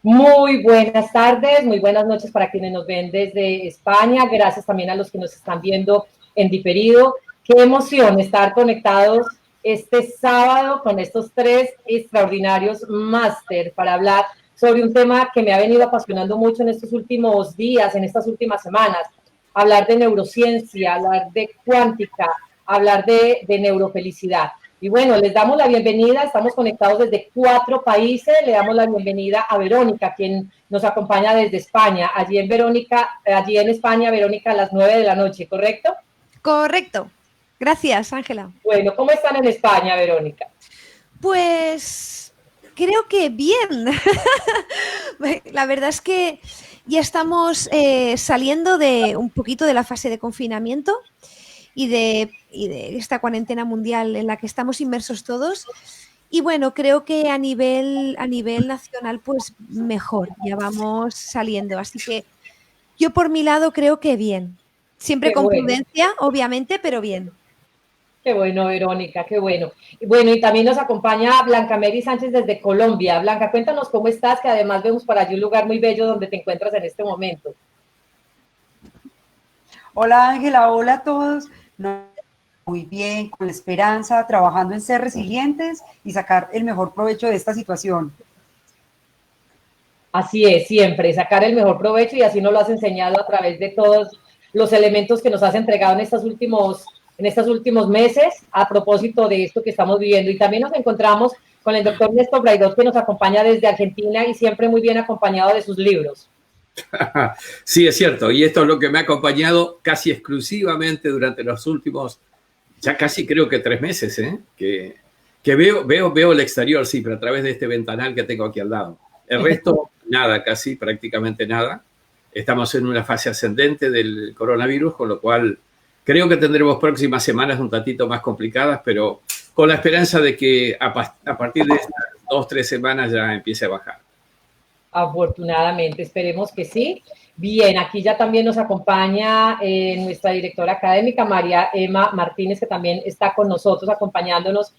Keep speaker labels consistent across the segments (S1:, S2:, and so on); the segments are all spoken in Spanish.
S1: Muy buenas tardes, muy buenas noches para quienes nos ven desde España. Gracias también a los que nos están viendo en diferido. Qué emoción estar conectados este sábado con estos tres extraordinarios máster para hablar sobre un tema que me ha venido apasionando mucho en estos últimos días, en estas últimas semanas. Hablar de neurociencia, hablar de cuántica, hablar de neurofelicidad. Y bueno, les damos la bienvenida, estamos conectados desde 4 países, le damos la bienvenida a Verónica, quien nos acompaña desde España. Allí en España, Verónica, a las 9 de la noche, ¿correcto?
S2: Correcto. Gracias, Ángela.
S1: Bueno, ¿cómo están en España, Verónica?
S2: Pues creo que bien. La verdad es que ya estamos saliendo de un poquito de la fase de confinamiento y de esta cuarentena mundial en la que estamos inmersos todos. Y bueno, creo que a nivel nacional, pues mejor, ya vamos saliendo. Así que yo por mi lado creo que bien. Siempre
S1: Qué
S2: con
S1: bueno.
S2: prudencia, obviamente, pero bien.
S1: Qué bueno, Verónica, qué bueno. Y bueno, y también nos acompaña Blanca Mary Sánchez desde Colombia. Blanca, cuéntanos cómo estás, que además vemos por allí un lugar muy bello donde te encuentras en este momento.
S3: Hola Ángela, hola a todos. No, muy bien, con la esperanza, trabajando en ser resilientes y sacar el mejor provecho de esta situación.
S1: Así es, siempre, sacar el mejor provecho y así nos lo has enseñado a través de todos los elementos que nos has entregado en estos últimos meses a propósito de esto que estamos viviendo. Y también nos encontramos con el doctor Néstor Braidot, que nos acompaña desde Argentina y siempre muy bien acompañado de sus libros.
S4: Sí, es cierto, y esto es lo que me ha acompañado casi exclusivamente durante los últimos, ya casi creo que 3 meses, que veo el exterior, sí, pero a través de este ventanal que tengo aquí al lado. El resto, nada, casi, prácticamente nada. Estamos en una fase ascendente del coronavirus, con lo cual creo que tendremos próximas semanas un tantito más complicadas, pero con la esperanza de que a partir de estas 2-3 semanas ya empiece a bajar.
S1: Afortunadamente, esperemos que sí. Bien, aquí ya también nos acompaña nuestra directora académica, María Emma Martínez, que también está con nosotros, acompañándonos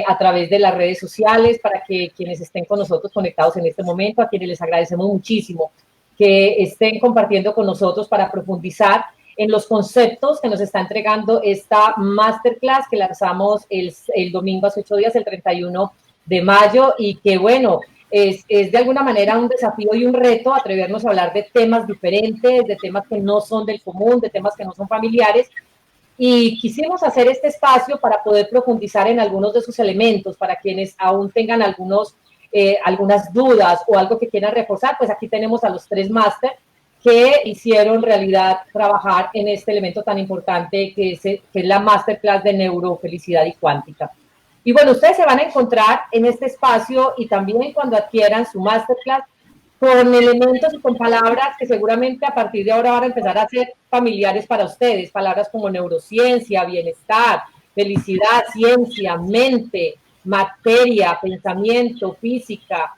S1: a través de las redes sociales, para que quienes estén con nosotros conectados en este momento, a quienes les agradecemos muchísimo que estén compartiendo con nosotros para profundizar en los conceptos que nos está entregando esta masterclass que lanzamos el domingo hace 8 días, el 31 de mayo, y que bueno, es de alguna manera un desafío y un reto atrevernos a hablar de temas diferentes, de temas que no son del común, de temas que no son familiares, y quisimos hacer este espacio para poder profundizar en algunos de sus elementos, para quienes aún tengan algunas dudas o algo que quieran reforzar. Pues aquí tenemos a los 3 máster que hicieron realidad trabajar en este elemento tan importante que es la masterclass de neurofelicidad y cuántica. Y bueno, ustedes se van a encontrar en este espacio y también cuando adquieran su masterclass con elementos y con palabras que seguramente a partir de ahora van a empezar a ser familiares para ustedes, palabras como neurociencia, bienestar, felicidad, ciencia, mente, materia, pensamiento, física,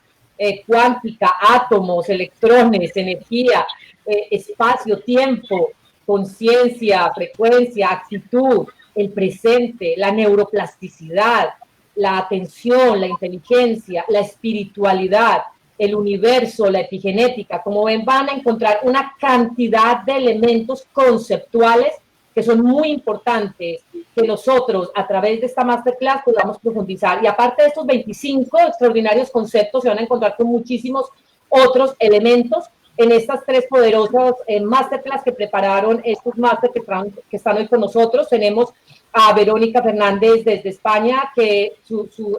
S1: cuántica, átomos, electrones, energía, espacio, tiempo, conciencia, frecuencia, actitud, el presente, la neuroplasticidad, la atención, la inteligencia, la espiritualidad, el universo, la epigenética. Como ven, van a encontrar una cantidad de elementos conceptuales que son muy importantes, que nosotros a través de esta masterclass podamos profundizar. Y aparte de estos 25 extraordinarios conceptos, se van a encontrar con muchísimos otros elementos en estas 3 poderosas masterclass que prepararon estos máster que están hoy con nosotros. Tenemos a Verónica Fernández desde España, que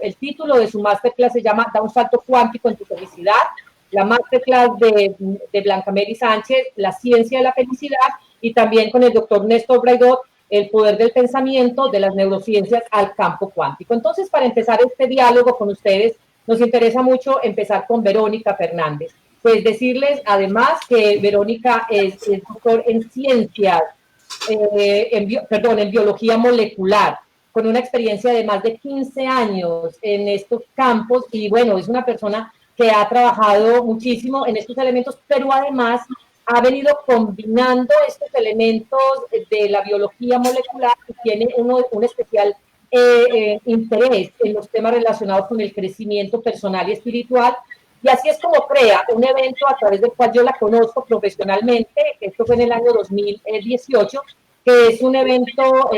S1: el título de su masterclass se llama Da un salto cuántico en tu felicidad. La masterclass de Blanca Mary Sánchez, La ciencia de la felicidad, y también con el doctor Néstor Braidot, El poder del pensamiento, de las neurociencias al campo cuántico. Entonces, para empezar este diálogo con ustedes, nos interesa mucho empezar con Verónica Fernández. Pues decirles además que Verónica es doctor en ciencias, en biología molecular, con una experiencia de más de 15 años en estos campos, y bueno, es una persona que ha trabajado muchísimo en estos elementos, pero además ha venido combinando estos elementos de la biología molecular, y tiene un especial interés en los temas relacionados con el crecimiento personal y espiritual, Y así es como crea un evento a través del cual yo la conozco profesionalmente. Esto fue en el año 2018, que es un evento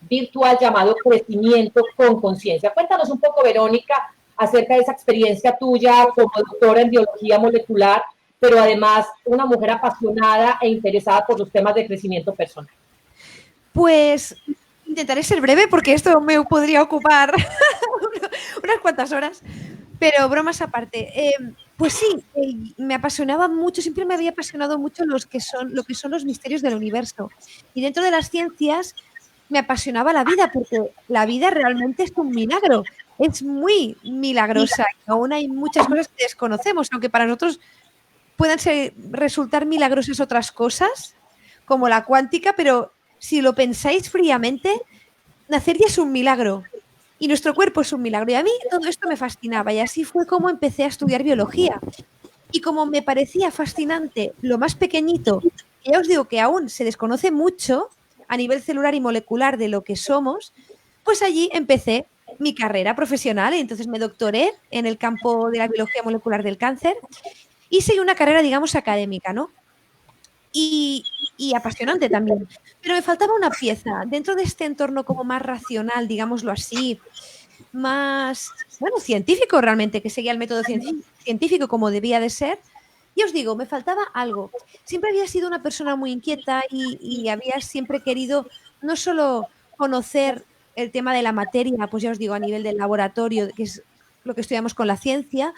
S1: virtual llamado Crecimiento con Conciencia. Cuéntanos un poco, Verónica, acerca de esa experiencia tuya como doctora en biología molecular, pero además una mujer apasionada e interesada por los temas de crecimiento personal.
S2: Pues intentaré ser breve porque esto me podría ocupar unas cuantas horas, pero bromas aparte. Pues sí, me apasionaba mucho, siempre me había apasionado mucho lo que son los misterios del universo. Y dentro de las ciencias me apasionaba la vida, porque la vida realmente es un milagro, es muy milagrosa. Aún hay muchas cosas que desconocemos, aunque para nosotros puedan resultar milagrosas otras cosas, como la cuántica, pero si lo pensáis fríamente, nacer ya es un milagro y nuestro cuerpo es un milagro. Y a mí todo esto me fascinaba y así fue como empecé a estudiar biología. Y como me parecía fascinante lo más pequeñito, que ya os digo que aún se desconoce mucho a nivel celular y molecular de lo que somos, pues allí empecé mi carrera profesional y entonces me doctoré en el campo de la biología molecular del cáncer y seguí una carrera, digamos, académica, ¿no? Y apasionante también. Pero me faltaba una pieza dentro de este entorno como más racional, digámoslo así, más, bueno, científico realmente, que seguía el método científico como debía de ser. Y os digo, me faltaba algo. Siempre había sido una persona muy inquieta y había siempre querido no solo conocer el tema de la materia, pues ya os digo, a nivel del laboratorio, que es lo que estudiamos con la ciencia,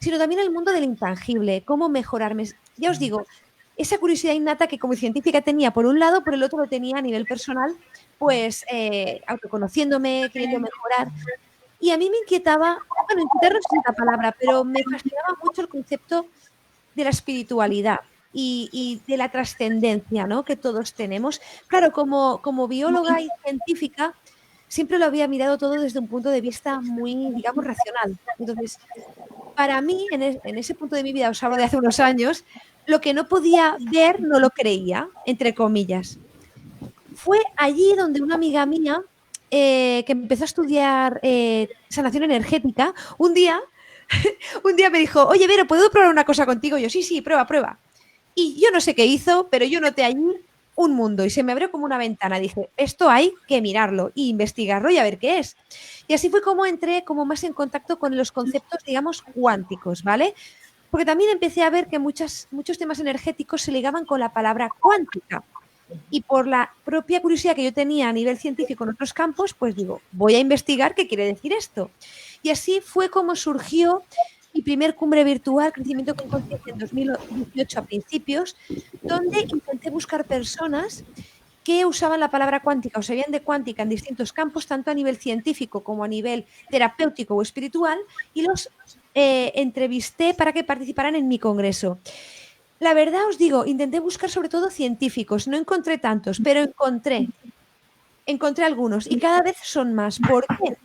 S2: sino también el mundo del intangible, cómo mejorarme. Ya os digo, esa curiosidad innata que como científica tenía por un lado, por el otro lo tenía a nivel personal, pues autoconociéndome, queriendo mejorar. Y a mí me inquietaba, bueno, inquietar no es la palabra, pero me fascinaba mucho el concepto de la espiritualidad y de la trascendencia, ¿no?, que todos tenemos. Claro, como bióloga y científica, siempre lo había mirado todo desde un punto de vista muy, digamos, racional. Entonces, para mí, en ese punto de mi vida, os hablo de hace unos años, lo que no podía ver no lo creía, entre comillas. Fue allí donde una amiga mía, que empezó a estudiar sanación energética, un día me dijo, oye, Vero, ¿puedo probar una cosa contigo? Y yo, sí, prueba. Y yo no sé qué hizo, pero yo noté allí un mundo y se me abrió como una ventana. Dije, esto hay que mirarlo e investigarlo y a ver qué es. Y así fue como entré como más en contacto con los conceptos, digamos, cuánticos, ¿vale? Porque también empecé a ver que muchos temas energéticos se ligaban con la palabra cuántica. Y por la propia curiosidad que yo tenía a nivel científico en otros campos, pues digo, voy a investigar qué quiere decir esto. Y así fue como surgió mi primer cumbre virtual, Crecimiento con Conciencia, en 2018 a principios, donde intenté buscar personas que usaban la palabra cuántica o sabían de cuántica en distintos campos, tanto a nivel científico como a nivel terapéutico o espiritual, y los entrevisté para que participaran en mi congreso. La verdad os digo, intenté buscar sobre todo científicos, no encontré tantos, pero encontré algunos y cada vez son más. ¿Por qué?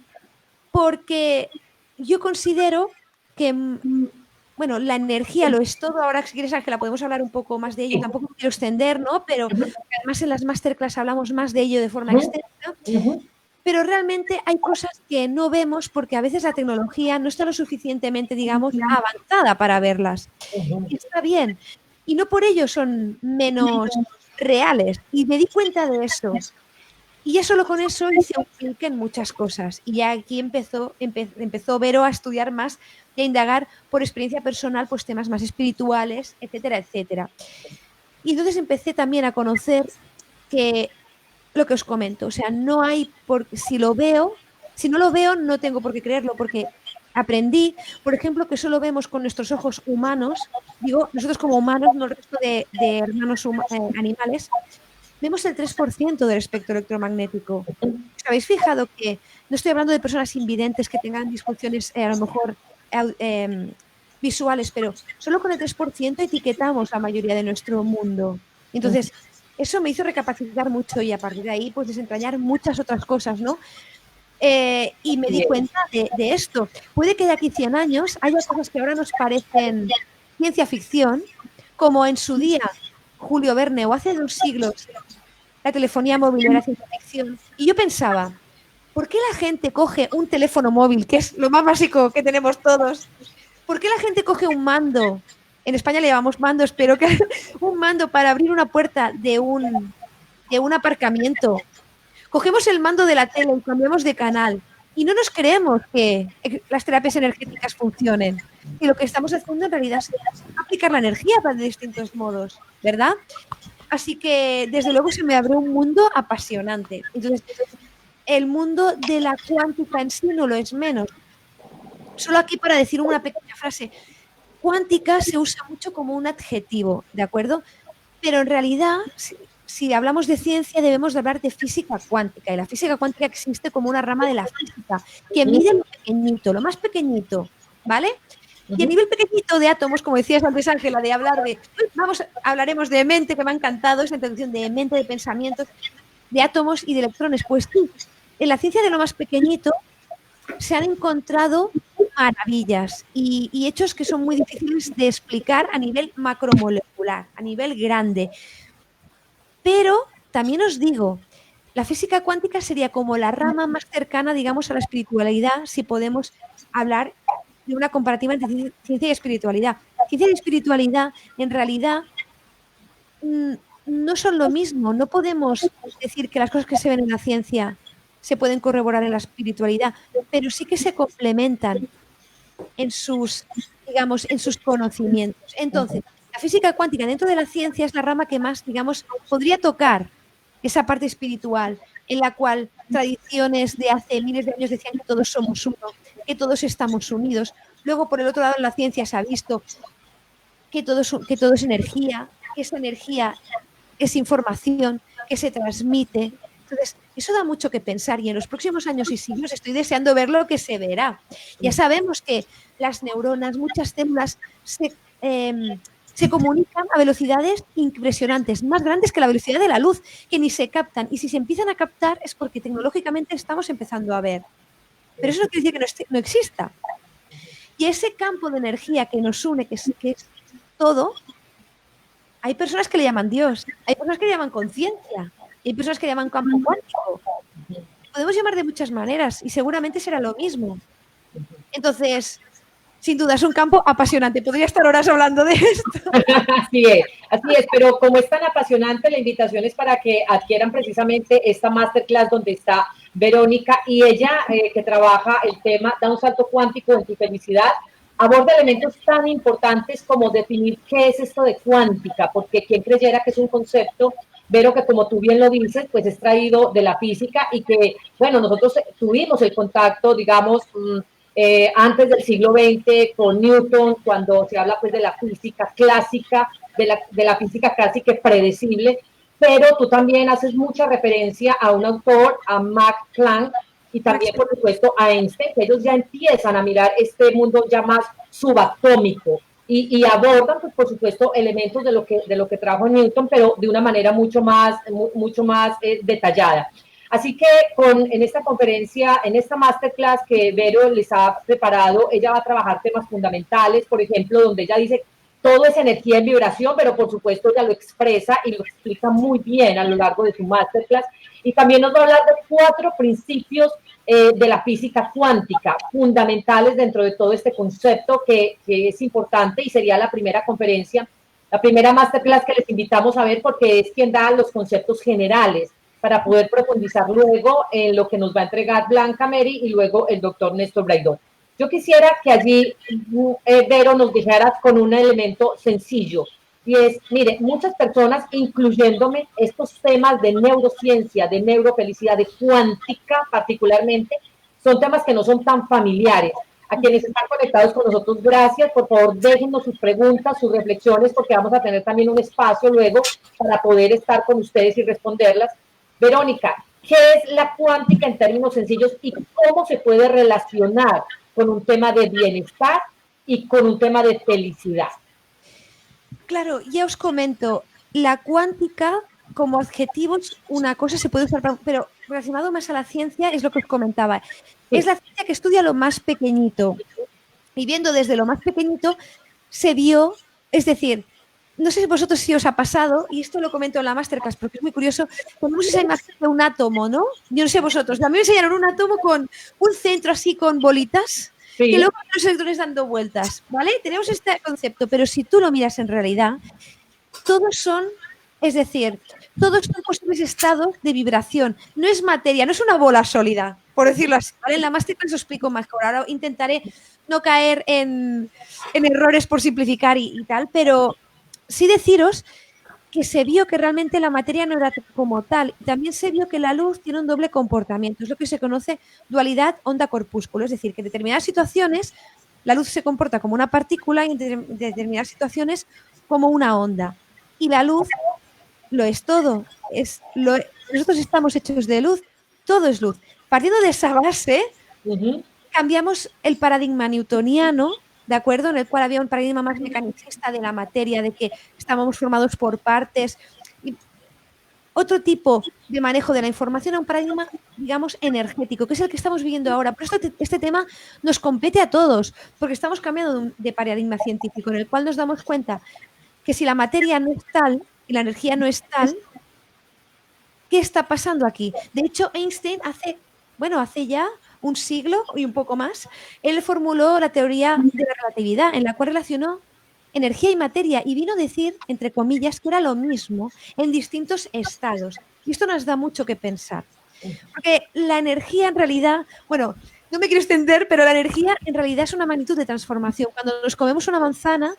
S2: Porque yo considero que, bueno, la energía lo es todo. Ahora, si quieres, Ángela, podemos hablar un poco más de ello. Tampoco quiero extender, ¿no? Pero además en las masterclass hablamos más de ello de forma extensa. Pero realmente hay cosas que no vemos porque a veces la tecnología no está lo suficientemente, digamos, avanzada para verlas. Y está bien. Y no por ello son menos reales. Y me di cuenta de eso. Y ya solo con eso hice un clic en muchas cosas. Y ya aquí empezó Vero a estudiar más y a indagar por experiencia personal pues temas más espirituales, etcétera, etcétera. Y entonces empecé también a conocer que lo que os comento, o sea, no hay si no lo veo, no tengo por qué creerlo, porque aprendí, por ejemplo, que solo vemos con nuestros ojos humanos, digo, nosotros como humanos, no el resto de hermanos animales, vemos el 3% del espectro electromagnético. ¿Os habéis fijado que no estoy hablando de personas invidentes que tengan disfunciones a lo mejor visuales, pero solo con el 3% etiquetamos la mayoría de nuestro mundo? Entonces, eso me hizo recapacitar mucho y a partir de ahí pues desentrañar muchas otras cosas, ¿no? Y me di cuenta de esto. Puede que de aquí 100 años haya cosas que ahora nos parecen ciencia ficción, como en su día Julio Verne o hace 2 siglos la telefonía móvil era ciencia ficción. Y yo pensaba, ¿por qué la gente coge un teléfono móvil, que es lo más básico que tenemos todos, ¿Por qué la gente coge un mando? En España le llamamos mando, espero que un mando para abrir una puerta de un aparcamiento. Cogemos el mando de la tele y cambiamos de canal y no nos creemos que las terapias energéticas funcionen. Y lo que estamos haciendo en realidad es aplicar la energía de distintos modos, ¿verdad? Así que desde luego se me abrió un mundo apasionante. Entonces, el mundo de la cuántica en sí no lo es menos. Solo aquí para decir una pequeña frase. Cuántica se usa mucho como un adjetivo, ¿de acuerdo? Pero en realidad, si hablamos de ciencia, debemos de hablar de física cuántica. Y la física cuántica existe como una rama de la física que mide lo pequeñito, lo más pequeñito, ¿vale? Y a nivel pequeñito de átomos, como decías antes, Ángela, de hablar de, hablaremos de mente, que me ha encantado esa introducción de mente, de pensamientos, de átomos y de electrones. Pues sí, en la ciencia de lo más pequeñito se han encontrado maravillas y hechos que son muy difíciles de explicar a nivel macromolecular, a nivel grande. Pero también os digo, la física cuántica sería como la rama más cercana, digamos, a la espiritualidad, si podemos hablar de una comparativa entre ciencia y espiritualidad. Ciencia y espiritualidad, en realidad, no son lo mismo. No podemos decir que las cosas que se ven en la ciencia se pueden corroborar en la espiritualidad, pero sí que se complementan en sus, digamos, en sus conocimientos. Entonces, la física cuántica dentro de la ciencia es la rama que más, digamos, podría tocar esa parte espiritual, en la cual tradiciones de hace miles de años decían que todos somos uno, que todos estamos unidos. Luego, por el otro lado, en la ciencia se ha visto que todo es energía, que esa energía es información, que se transmite. Entonces, eso da mucho que pensar y en los próximos años y siglos estoy deseando ver lo que se verá. Ya sabemos que las neuronas, muchas células se comunican a velocidades impresionantes, más grandes que la velocidad de la luz, que ni se captan. Y si se empiezan a captar es porque tecnológicamente estamos empezando a ver. Pero eso no quiere decir que no exista. Y ese campo de energía que nos une, que es todo, hay personas que le llaman Dios, hay personas que le llaman conciencia, hay personas que le llaman campo cuántico. Podemos llamar de muchas maneras y seguramente será lo mismo. Entonces, sin duda, es un campo apasionante. Podría estar horas hablando de esto.
S1: Así es, pero como es tan apasionante, la invitación es para que adquieran precisamente esta masterclass donde está Verónica y ella, que trabaja el tema, da un salto cuántico en tu felicidad, aborda elementos tan importantes como definir qué es esto de cuántica, porque quien creyera que es un concepto, Vero, que como tú bien lo dices, pues es traído de la física y que, bueno, nosotros tuvimos el contacto, digamos, antes del siglo XX con Newton, cuando se habla pues de la física clásica, de la física casi que predecible, pero tú también haces mucha referencia a un autor, a Max Planck, y también, por supuesto, a Einstein, que ellos ya empiezan a mirar este mundo ya más subatómico y abordan, pues, por supuesto, elementos de lo que trajo Newton, pero de una manera mucho más detallada. Así que en esta conferencia, en esta masterclass que Vero les ha preparado, ella va a trabajar temas fundamentales, por ejemplo, donde ella dice todo es energía en vibración, pero por supuesto ella lo expresa y lo explica muy bien a lo largo de su masterclass. Y también nos va a hablar de 4 principios de la física cuántica, fundamentales dentro de todo este concepto que es importante y sería la primera conferencia, la primera masterclass que les invitamos a ver porque es quien da los conceptos generales para poder profundizar luego en lo que nos va a entregar Blanca Mary y luego el doctor Néstor Braidot. Yo quisiera que allí, Vero, nos dijeras con un elemento sencillo, y es, mire, muchas personas, incluyéndome, estos temas de neurociencia, de neurofelicidad, de cuántica particularmente, son temas que no son tan familiares. A quienes están conectados con nosotros, gracias. Por favor, déjennos sus preguntas, sus reflexiones, porque vamos a tener también un espacio luego para poder estar con ustedes y responderlas. Verónica, ¿qué es la cuántica en términos sencillos y cómo se puede relacionar con un tema de bienestar y con un tema de felicidad?
S2: Claro, ya os comento, la cuántica como adjetivo es una cosa, se puede usar, pero relacionado más a la ciencia es lo que os comentaba. Sí. Es la ciencia que estudia lo más pequeñito. Y viendo desde lo más pequeñito se vio, es decir, no sé si vosotros si os ha pasado, y esto lo comento en la masterclass porque es muy curioso, ponemos esa imagen de un átomo, ¿no? Yo no sé vosotros, a mí me enseñaron un átomo con un centro así con bolitas,
S1: Sí.
S2: que luego hay los electrones dando vueltas, ¿vale? Tenemos este concepto, pero si tú lo miras en realidad, todos son, es decir, todos son posibles estados de vibración. No es materia, no es una bola sólida, por decirlo así, ¿vale? En la masterclass os explico mejor. Ahora intentaré no caer en errores por simplificar y tal, pero sí deciros que se vio que realmente la materia no era como tal. También se vio que la luz tiene un doble comportamiento. Es lo que se conoce dualidad onda-corpúsculo. Es decir, que en determinadas situaciones la luz se comporta como una partícula y en determinadas situaciones como una onda. Y la luz lo es todo. Nosotros estamos hechos de luz. Todo es luz. Partiendo de esa base, cambiamos el paradigma newtoniano, ¿de acuerdo? En el cual había un paradigma más mecanicista de la materia, de que estábamos formados por partes. Y otro tipo de manejo de la información a un paradigma, digamos, energético, que es el que estamos viviendo ahora. Por esto este tema nos compete a todos, porque estamos cambiando de paradigma científico, en el cual nos damos cuenta que si la materia no es tal y la energía no es tal, ¿qué está pasando aquí? De hecho, Einstein hace ya un siglo y un poco más, él formuló la teoría de la relatividad, en la cual relacionó energía y materia y vino a decir, entre comillas, que era lo mismo en distintos estados. Y esto nos da mucho que pensar. Porque la energía en realidad, bueno, no me quiero extender, pero la energía en realidad es una magnitud de transformación. Cuando nos comemos una manzana,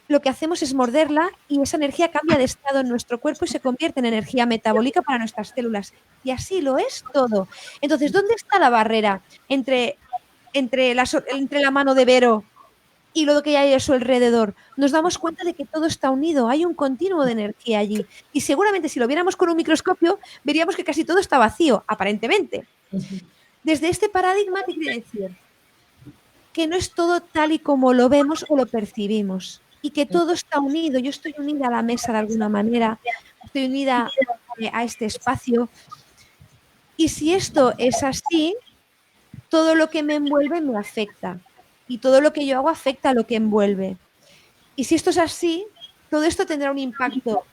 S2: lo que hacemos es morderla y esa energía cambia de estado en nuestro cuerpo y se convierte en energía metabólica para nuestras células. Y así lo es todo. Entonces, ¿dónde está la barrera entre la mano de Vero y lo que hay a su alrededor? Nos damos cuenta de que todo está unido, hay un continuo de energía allí. Y seguramente si lo viéramos con un microscopio, veríamos que casi todo está vacío, aparentemente. Desde este paradigma, ¿qué quiere decir? Que no es todo tal y como lo vemos o lo percibimos. Y que todo está unido. Yo estoy unida a la mesa de alguna manera, estoy unida a este espacio. Y si esto es así, todo lo que me envuelve me afecta. Y todo lo que yo hago afecta a lo que envuelve. Y si esto es así, todo esto tendrá un impacto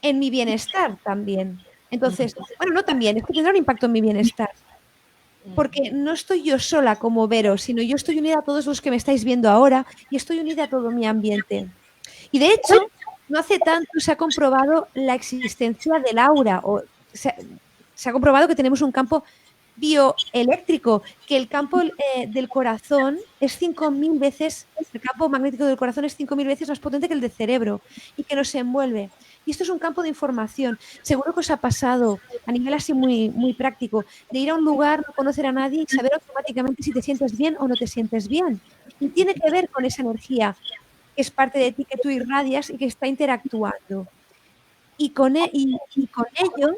S2: en mi bienestar también. Entonces, bueno, no también, es que tendrá un impacto en mi bienestar. Porque no estoy yo sola como Vero, sino yo estoy unida a todos los que me estáis viendo ahora y estoy unida a todo mi ambiente. Y de hecho, no hace tanto se ha comprobado la existencia del aura, o se ha comprobado que tenemos un campo bioeléctrico, que el campo del corazón es 5.000 veces, el campo magnético del corazón es 5.000 veces más potente que el del cerebro y que nos envuelve. Y esto es un campo de información. Seguro que os ha pasado, a nivel así muy, muy práctico, de ir a un lugar, no conocer a nadie y saber automáticamente si te sientes bien o no te sientes bien. Y tiene que ver con esa energía que es parte de ti, que tú irradias y que está interactuando. Y con ello,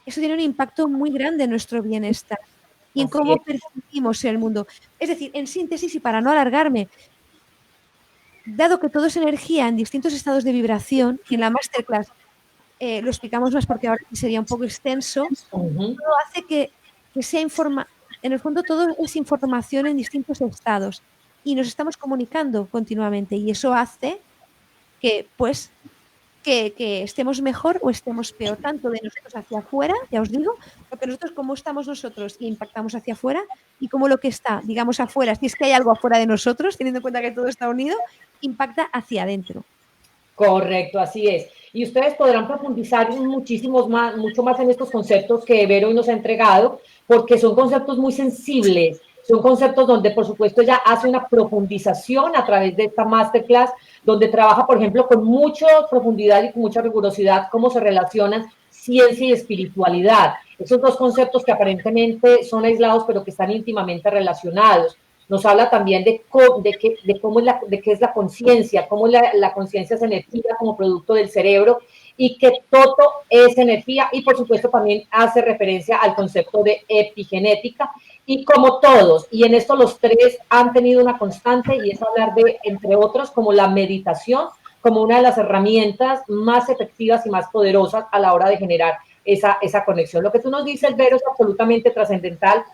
S2: eso tiene un impacto muy grande en nuestro bienestar y en cómo percibimos el mundo. Es decir, en síntesis y para no alargarme, dado que todo es energía en distintos estados de vibración, y en la masterclass lo explicamos más porque ahora sería un poco extenso, todo hace que sea en el fondo todo es información en distintos estados y nos estamos comunicando continuamente y eso hace que pues que estemos mejor o estemos peor, tanto de nosotros hacia afuera, ya os digo, porque nosotros cómo estamos nosotros y impactamos hacia afuera y cómo lo que está, digamos, afuera, si es que hay algo afuera de nosotros, teniendo en cuenta que todo está unido, impacta hacia adentro.
S1: Correcto, así es. Y ustedes podrán profundizar mucho más en estos conceptos que Vero nos ha entregado, porque son conceptos muy sensibles, son conceptos donde, por supuesto, ella hace una profundización a través de esta masterclass, donde trabaja, por ejemplo, con mucha profundidad y con mucha rigurosidad cómo se relacionan ciencia y espiritualidad. Esos dos conceptos que aparentemente son aislados, pero que están íntimamente relacionados. Nos habla también de qué es la conciencia, cómo la conciencia es energía como producto del cerebro y que todo es energía, y por supuesto también hace referencia al concepto de epigenética, y como todos, y en esto los tres han tenido una constante, y es hablar de, entre otros, como la meditación, como una de las herramientas más efectivas y más poderosas a la hora de generar esa conexión. Lo que tú nos dices, Vero, es absolutamente trascendental,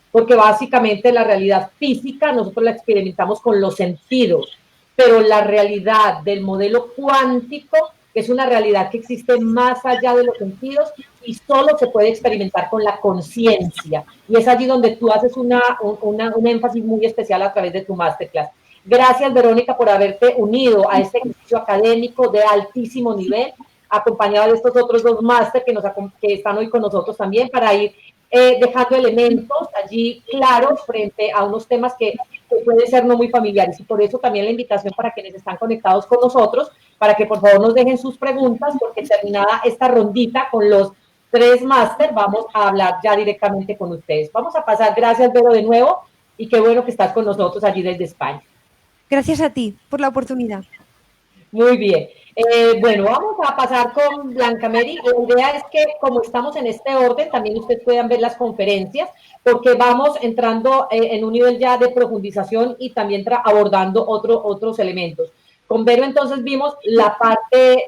S1: porque básicamente la realidad física nosotros la experimentamos con los sentidos, pero la realidad del modelo cuántico, que es una realidad que existe más allá de los sentidos, y solo se puede experimentar con la conciencia. Y es allí donde tú haces un énfasis muy especial a través de tu masterclass. Gracias, Verónica, por haberte unido a este ejercicio académico de altísimo nivel, acompañado de estos otros dos máster que están hoy con nosotros también, para ir dejando elementos allí claros frente a unos temas que pueden ser no muy familiares. Y por eso también la invitación para quienes están conectados con nosotros, para que por favor nos dejen sus preguntas, porque terminada esta rondita con los 3 máster, vamos a hablar ya directamente con ustedes. Vamos a pasar, gracias, Vero, de nuevo, y qué bueno que estás con nosotros allí desde España.
S2: Gracias a ti por la oportunidad.
S1: Muy bien. Bueno, vamos a pasar con Blanca Mary. La idea es que, como estamos en este orden, también ustedes puedan ver las conferencias, porque vamos entrando en un nivel ya de profundización y también abordando otros elementos. Con Vero, entonces, vimos la parte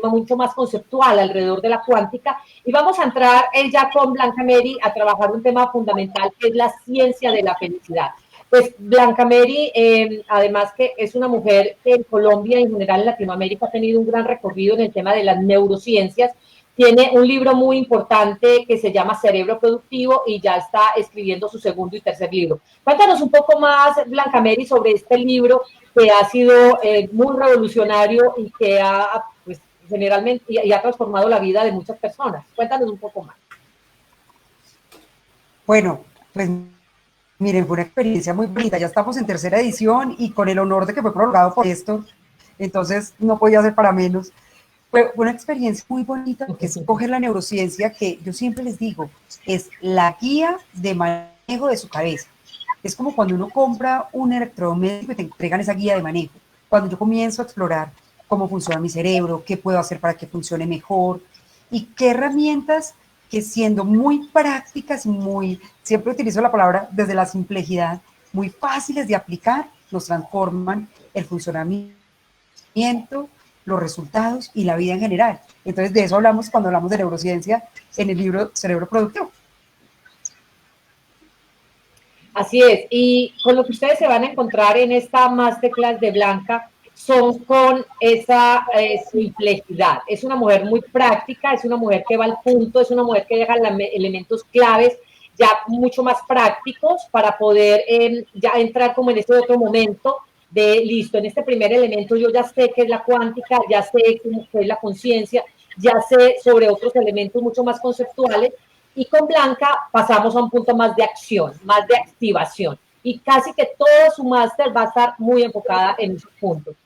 S1: mucho más conceptual alrededor de la cuántica, y vamos a entrar ya con Blanca Mary a trabajar un tema fundamental, que es la ciencia de la felicidad. Pues Blanca Mary, además que es una mujer que en Colombia y en general en Latinoamérica ha tenido un gran recorrido en el tema de las neurociencias, tiene un libro muy importante que se llama Cerebro Productivo y ya está escribiendo su segundo y tercer libro. Cuéntanos un poco más, Blanca Mary, sobre este libro que ha sido muy revolucionario y que ha, pues, generalmente, y ha transformado la vida de muchas personas. Cuéntanos un poco más.
S3: Bueno, pues miren, fue una experiencia muy bonita. Ya estamos en tercera edición y con el honor de que fue prolongado por esto, entonces no podía ser para menos. Fue una experiencia muy bonita porque es coger la neurociencia, que yo siempre les digo, es la guía de manejo de su cabeza. Es como cuando uno compra un electrodoméstico y te entregan esa guía de manejo. Cuando yo comienzo a explorar cómo funciona mi cerebro, qué puedo hacer para que funcione mejor y qué herramientas que, siendo muy prácticas y siempre utilizo la palabra desde la simplicidad, muy fáciles de aplicar, nos transforman el funcionamiento, los resultados y la vida en general. Entonces, de eso hablamos cuando hablamos de neurociencia en el libro Cerebro Productivo.
S1: Así es, y con lo que ustedes se van a encontrar en esta masterclass de Blanca son con esa simplicidad. Es una mujer muy práctica, es una mujer que va al punto, es una mujer que deja elementos claves ya mucho más prácticos para poder ya entrar como en este otro momento de listo, en este primer elemento yo ya sé qué es la cuántica, ya sé qué es la conciencia, ya sé sobre otros elementos mucho más conceptuales, y con Blanca pasamos a un punto más de acción, más de activación, y casi que todo su máster va a estar muy enfocada en esos puntos.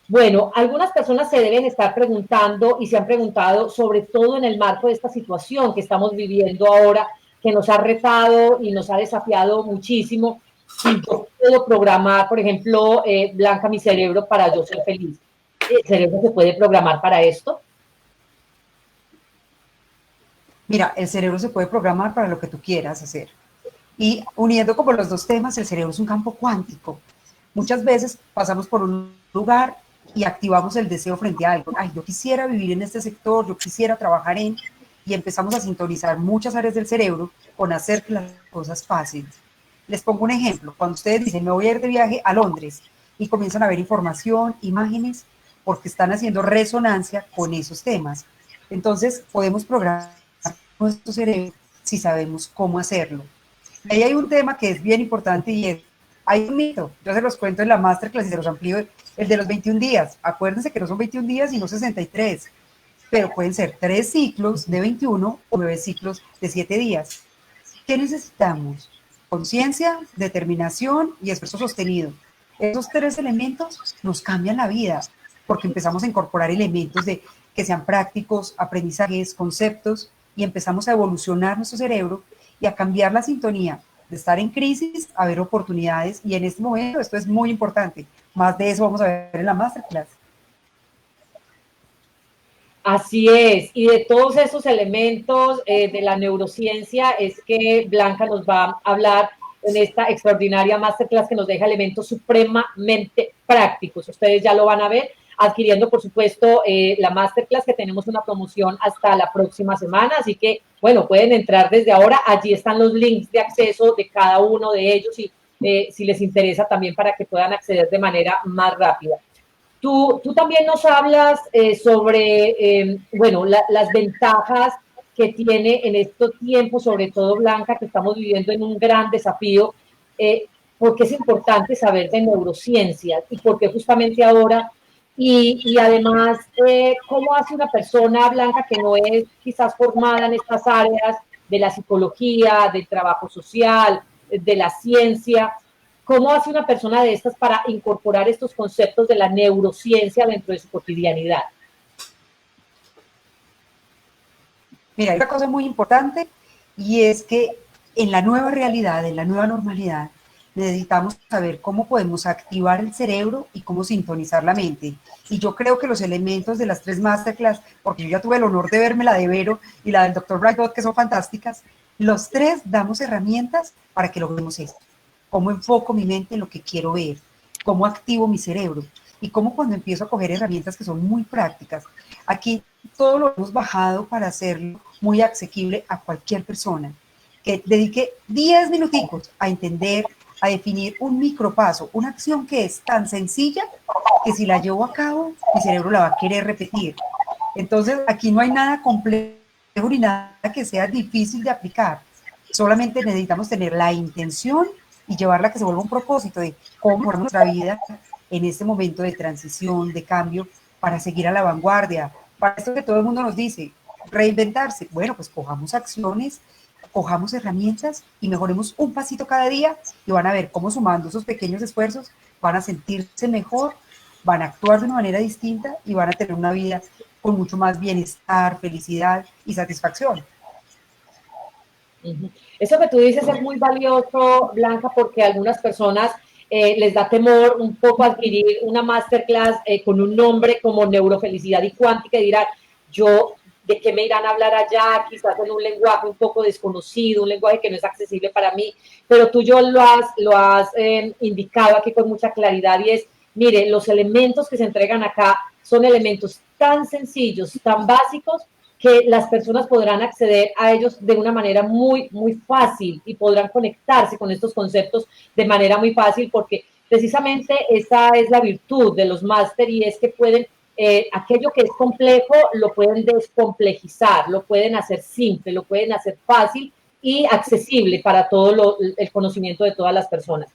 S1: Bueno, algunas personas se deben estar preguntando y se han preguntado, sobre todo en el marco de esta situación que estamos viviendo ahora, que nos ha retado y nos ha desafiado muchísimo, si yo puedo programar, por ejemplo, Blanca, mi cerebro para yo ser feliz. ¿El cerebro se puede programar para esto?
S3: Mira, el cerebro se puede programar para lo que tú quieras hacer. Y uniendo como los dos temas, el cerebro es un campo cuántico. Muchas veces pasamos por un lugar y activamos el deseo frente a algo. Ay, yo quisiera vivir en este sector, yo quisiera trabajar en... Y empezamos a sintonizar muchas áreas del cerebro con hacer que las cosas fáciles. Les pongo un ejemplo. Cuando ustedes dicen, me voy a ir de viaje a Londres, y comienzan a ver información, imágenes, porque están haciendo resonancia con esos temas. Entonces, podemos programar nuestro cerebro si sabemos cómo hacerlo. Ahí hay un tema que es bien importante y es, hay un mito, yo se los cuento en la masterclass y se los amplío, el de los 21 días. Acuérdense que no son 21 días sino 63, pero pueden ser 3 ciclos de 21 o 9 ciclos de 7 días. ¿Qué necesitamos? Conciencia, determinación y esfuerzo sostenido. Esos 3 elementos nos cambian la vida porque empezamos a incorporar elementos que sean prácticos, aprendizajes, conceptos, y empezamos a evolucionar nuestro cerebro y a cambiar la sintonía de estar en crisis a ver oportunidades. Y en este momento esto es muy importante. Más de eso vamos a ver en la masterclass.
S1: Así es, y de todos esos elementos de la neurociencia es que Blanca nos va a hablar en esta extraordinaria masterclass que nos deja elementos supremamente prácticos. Ustedes ya lo van a ver adquiriendo, por supuesto, la masterclass, que tenemos una promoción hasta la próxima semana, así que, bueno, pueden entrar desde ahora. Allí están los links de acceso de cada uno de ellos y si les interesa también para que puedan acceder de manera más rápida. Tú también nos hablas sobre, bueno, las ventajas que tiene en estos tiempos, sobre todo Blanca, que estamos viviendo en un gran desafío, porque es importante saber de neurociencias y porque justamente ahora, y además, cómo hace una persona, Blanca, que no es quizás formada en estas áreas de la psicología, del trabajo social, de la ciencia, cómo hace una persona de estas para incorporar estos conceptos de la neurociencia dentro de su cotidianidad.
S3: Mira, hay una cosa muy importante y es que en la nueva realidad, en la nueva normalidad, necesitamos saber cómo podemos activar el cerebro y cómo sintonizar la mente. Y yo creo que los elementos de las 3 masterclass, porque yo ya tuve el honor de verme la de Vero y la del Dr. Brightbot, que son fantásticas, los 3 damos herramientas para que logremos esto. Cómo enfoco mi mente en lo que quiero ver, cómo activo mi cerebro y cómo cuando empiezo a coger herramientas que son muy prácticas. Aquí todo lo hemos bajado para hacerlo muy asequible a cualquier persona, que dedique 10 minuticos a entender, a definir un micropaso, una acción que es tan sencilla que si la llevo a cabo, mi cerebro la va a querer repetir. Entonces, aquí no hay nada complejo ni nada que sea difícil de aplicar. Solamente necesitamos tener la intención y llevarla a que se vuelva un propósito de cómo mejorar nuestra vida en este momento de transición, de cambio, para seguir a la vanguardia. Para esto que todo el mundo nos dice, reinventarse. Bueno, pues cojamos acciones, cojamos herramientas y mejoremos un pasito cada día y van a ver cómo sumando esos pequeños esfuerzos van a sentirse mejor, van a actuar de una manera distinta y van a tener una vida con mucho más bienestar, felicidad y satisfacción.
S1: Eso que tú dices es muy valioso, Blanca, porque a algunas personas les da temor un poco adquirir una masterclass con un nombre como neurofelicidad y cuántica y dirán, yo, ¿de qué me irán a hablar allá? Quizás en un lenguaje un poco desconocido, un lenguaje que no es accesible para mí, pero tú yo lo has indicado aquí con mucha claridad y es, mire, los elementos que se entregan acá son elementos tan sencillos, tan básicos, que las personas podrán acceder a ellos de una manera muy, muy fácil y podrán conectarse con estos conceptos de manera muy fácil porque precisamente esa es la virtud de los máster y es que pueden, aquello que es complejo lo pueden descomplejizar, lo pueden hacer simple, lo pueden hacer fácil y accesible para todo el conocimiento de todas las personas.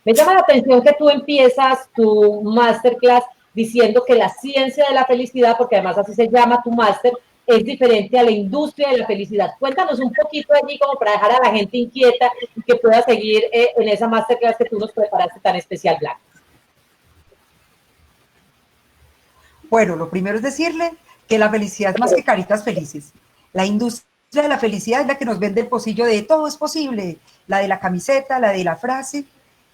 S1: Me llama la atención que tú empiezas tu masterclass diciendo que la ciencia de la felicidad, porque además así se llama tu máster, es diferente a la industria de la felicidad. Cuéntanos un poquito allí como para dejar a la gente inquieta y que pueda seguir en esa masterclass que tú nos preparaste tan especial, Blanca.
S3: Bueno, lo primero es decirle que la felicidad es más que caritas felices. La industria de la felicidad es la que nos vende el pocillo de todo es posible, la de la camiseta, la de la frase,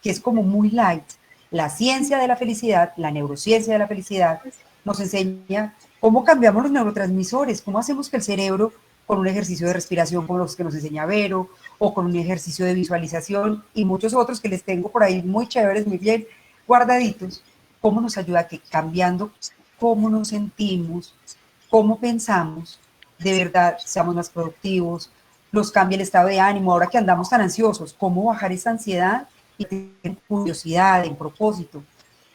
S3: que es como muy light. La ciencia de la felicidad, la neurociencia de la felicidad, nos enseña cómo cambiamos los neurotransmisores, cómo hacemos que el cerebro, con un ejercicio de respiración como los que nos enseña Vero, o con un ejercicio de visualización y muchos otros que les tengo por ahí muy chéveres, muy bien guardaditos, cómo nos ayuda a que cambiando cómo nos sentimos, cómo pensamos, de verdad seamos más productivos, nos cambia el estado de ánimo, ahora que andamos tan ansiosos, cómo bajar esa ansiedad y tener curiosidad, en propósito.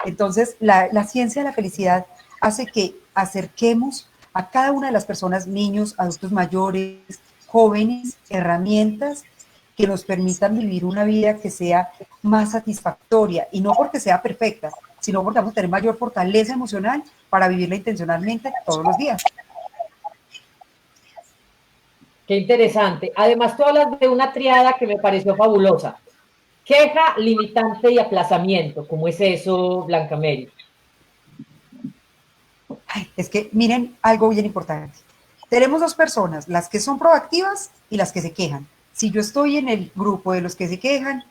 S3: Entonces, la ciencia de la felicidad hace que acerquemos a cada una de las personas, niños, adultos mayores, jóvenes, herramientas que nos permitan vivir una vida que sea más satisfactoria y no porque sea perfecta, sino porque vamos a tener mayor fortaleza emocional para vivirla intencionalmente todos los días.
S1: Qué interesante. Además, tú hablas de una triada que me pareció fabulosa. Queja, limitante y aplazamiento. ¿Cómo es eso, Blanca Mary?
S3: Ay, es que miren algo bien importante. Tenemos dos personas, las que son proactivas y las que se quejan. Si yo estoy en el grupo de los que se quejan,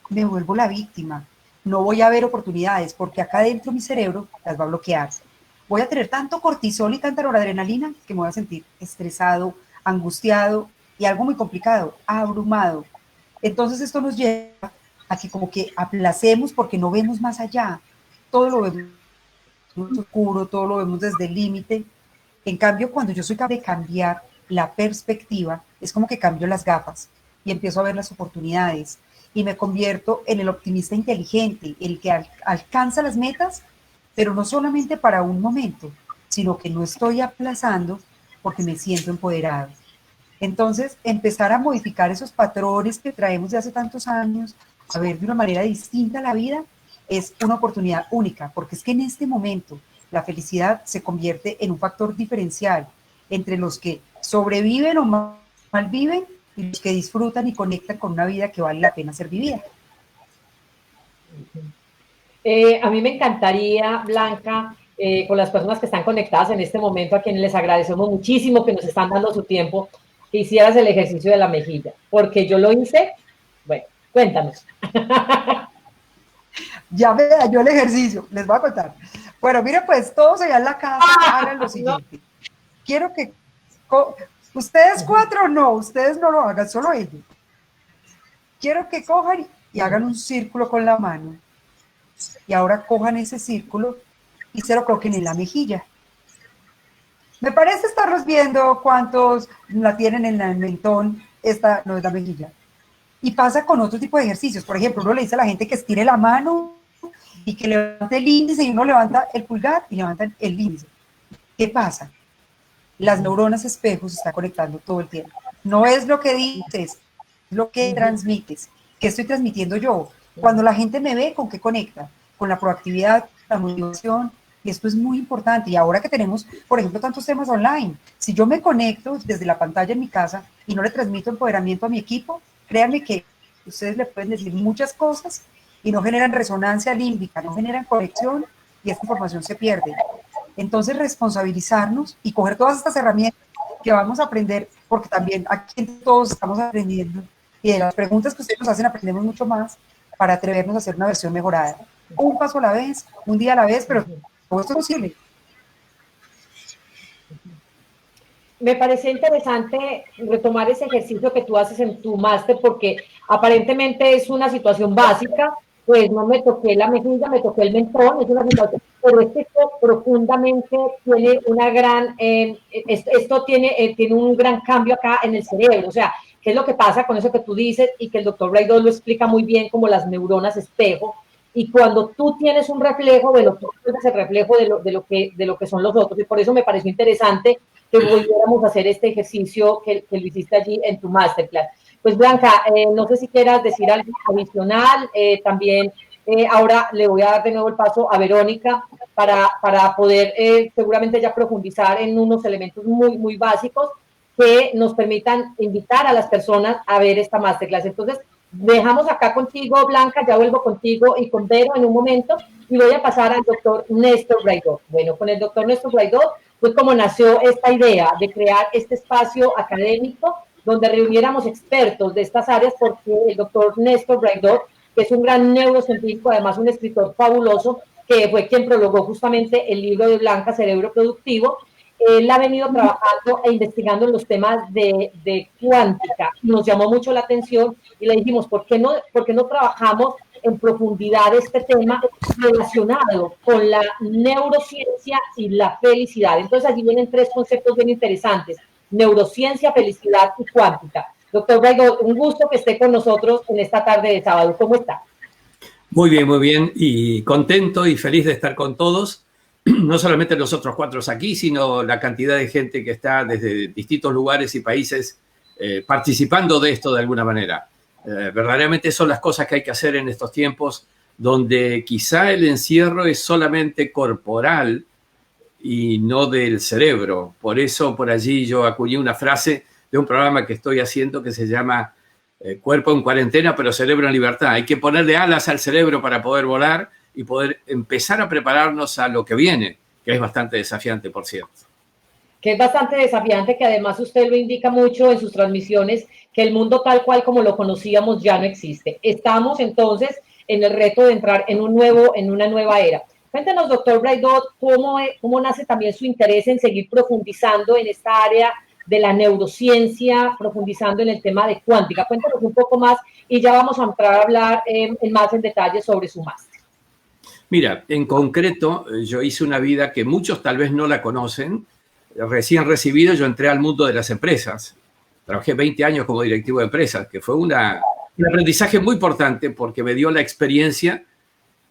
S3: me vuelvo la víctima. No voy a ver oportunidades porque acá dentro mi cerebro las va a bloquear. Voy a tener tanto cortisol y tanta noradrenalina que me voy a sentir estresado, angustiado y algo muy complicado, abrumado. Entonces esto nos lleva a que como que aplacemos porque no vemos más allá. Todo lo vemos oscuro, todo lo vemos desde el límite. En cambio, cuando yo soy capaz de cambiar la perspectiva, es como que cambio las gafas y empiezo a ver las oportunidades y me convierto en el optimista inteligente, el que alcanza las metas, pero no solamente para un momento, sino que no estoy aplazando porque me siento empoderado. Entonces, empezar a modificar esos patrones que traemos de hace tantos años, a ver de una manera distinta la vida, es una oportunidad única, porque es que en este momento la felicidad se convierte en un factor diferencial entre los que sobreviven o mal viven y los que disfrutan y conectan con una vida que vale la pena ser vivida.
S1: A mí me encantaría, Blanca, con las personas que están conectadas en este momento, a quienes les agradecemos muchísimo que nos están dando su tiempo, que hicieras el ejercicio de la mejilla, porque yo lo hice. Bueno, cuéntanos.
S3: Ya me dañó el ejercicio, les voy a contar. Bueno, miren, pues todos allá en la casa hagan lo siguiente. Quiero que ustedes 4 no, ustedes no lo hagan, solo ellos. Quiero que cojan y hagan un círculo con la mano. Y ahora cojan ese círculo y se lo coloquen en la mejilla. Me parece estarlos viendo cuántos la tienen en el mentón, esta no es la mejilla. Y pasa con otro tipo de ejercicios. Por ejemplo, uno le dice a la gente que estire la mano y que levante el índice, y uno levanta el pulgar y levantan el índice. ¿Qué pasa? Las neuronas espejos se están conectando todo el tiempo. No es lo que dices, es lo que transmites. ¿Qué estoy transmitiendo yo? Cuando la gente me ve, ¿con qué conecta? Con la proactividad, la motivación, y esto es muy importante. Y ahora que tenemos, por ejemplo, tantos temas online, si yo me conecto desde la pantalla en mi casa y no le transmito empoderamiento a mi equipo, créanme que ustedes le pueden decir muchas cosas y no generan resonancia límbica, no generan conexión y esta información se pierde. Entonces, responsabilizarnos y coger todas estas herramientas que vamos a aprender, porque también aquí todos estamos aprendiendo y de las preguntas que ustedes nos hacen aprendemos mucho más para atrevernos a hacer una versión mejorada. Un paso a la vez, un día a la vez, pero todo esto es posible.
S1: Me parece interesante retomar ese ejercicio que tú haces en tu máster, porque aparentemente es una situación básica, pues no me toqué la mejilla, me toqué el mentón, es una situación, pero esto profundamente tiene una gran, esto tiene un gran cambio acá en el cerebro. O sea, ¿qué es lo que pasa con eso que tú dices? Y que el doctor Braidot lo explica muy bien, como las neuronas espejo. Y cuando tú tienes un reflejo, bueno, tú tienes el reflejo de lo que son los otros. Y por eso me pareció interesante que volviéramos a hacer este ejercicio que lo hiciste allí en tu masterclass. Pues Blanca, no sé si quieras decir algo adicional. También ahora le voy a dar de nuevo el paso a Verónica para poder seguramente ya profundizar en unos elementos muy, muy básicos que nos permitan invitar a las personas a ver esta masterclass. Entonces, dejamos acá contigo, Blanca, ya vuelvo contigo y con Vero en un momento, y voy a pasar al doctor Néstor Braidot. Bueno, con el doctor Néstor Braidot, pues como nació esta idea de crear este espacio académico donde reuniéramos expertos de estas áreas, porque el doctor Néstor Braidot, que es un gran neurocientífico, además un escritor fabuloso, que fue quien prologó justamente el libro de Blanca, Cerebro Productivo. Él ha venido trabajando e investigando en los temas de cuántica. Nos llamó mucho la atención y le dijimos, ¿por qué no trabajamos en profundidad este tema relacionado con la neurociencia y la felicidad? Entonces allí vienen 3 conceptos bien interesantes: neurociencia, felicidad y cuántica. Doctor Braidot, un gusto que esté con nosotros en esta tarde de sábado. ¿Cómo está?
S4: Muy bien, y contento y feliz de estar con todos. No solamente nosotros 4 aquí, sino la cantidad de gente que está desde distintos lugares y países participando de esto de alguna manera. Verdaderamente son las cosas que hay que hacer en estos tiempos, donde quizá el encierro es solamente corporal y no del cerebro. Por eso por allí yo acuñé una frase de un programa que estoy haciendo que se llama Cuerpo en cuarentena, pero cerebro en libertad. Hay que ponerle alas al cerebro para poder volar y poder empezar a prepararnos a lo que viene, que es bastante desafiante, por cierto.
S1: Que es bastante desafiante, que además usted lo indica mucho en sus transmisiones, que el mundo tal cual como lo conocíamos ya no existe. Estamos entonces en el reto de entrar en una nueva era. Cuéntanos, doctor Braidot, cómo nace también su interés en seguir profundizando en esta área de la neurociencia, profundizando en el tema de cuántica. Cuéntanos un poco más y ya vamos a entrar a hablar más en detalle sobre su máster.
S4: Mira, en concreto, yo hice una vida que muchos tal vez no la conocen. Recién recibido, yo entré al mundo de las empresas. Trabajé 20 años como directivo de empresas, que fue un aprendizaje muy importante porque me dio la experiencia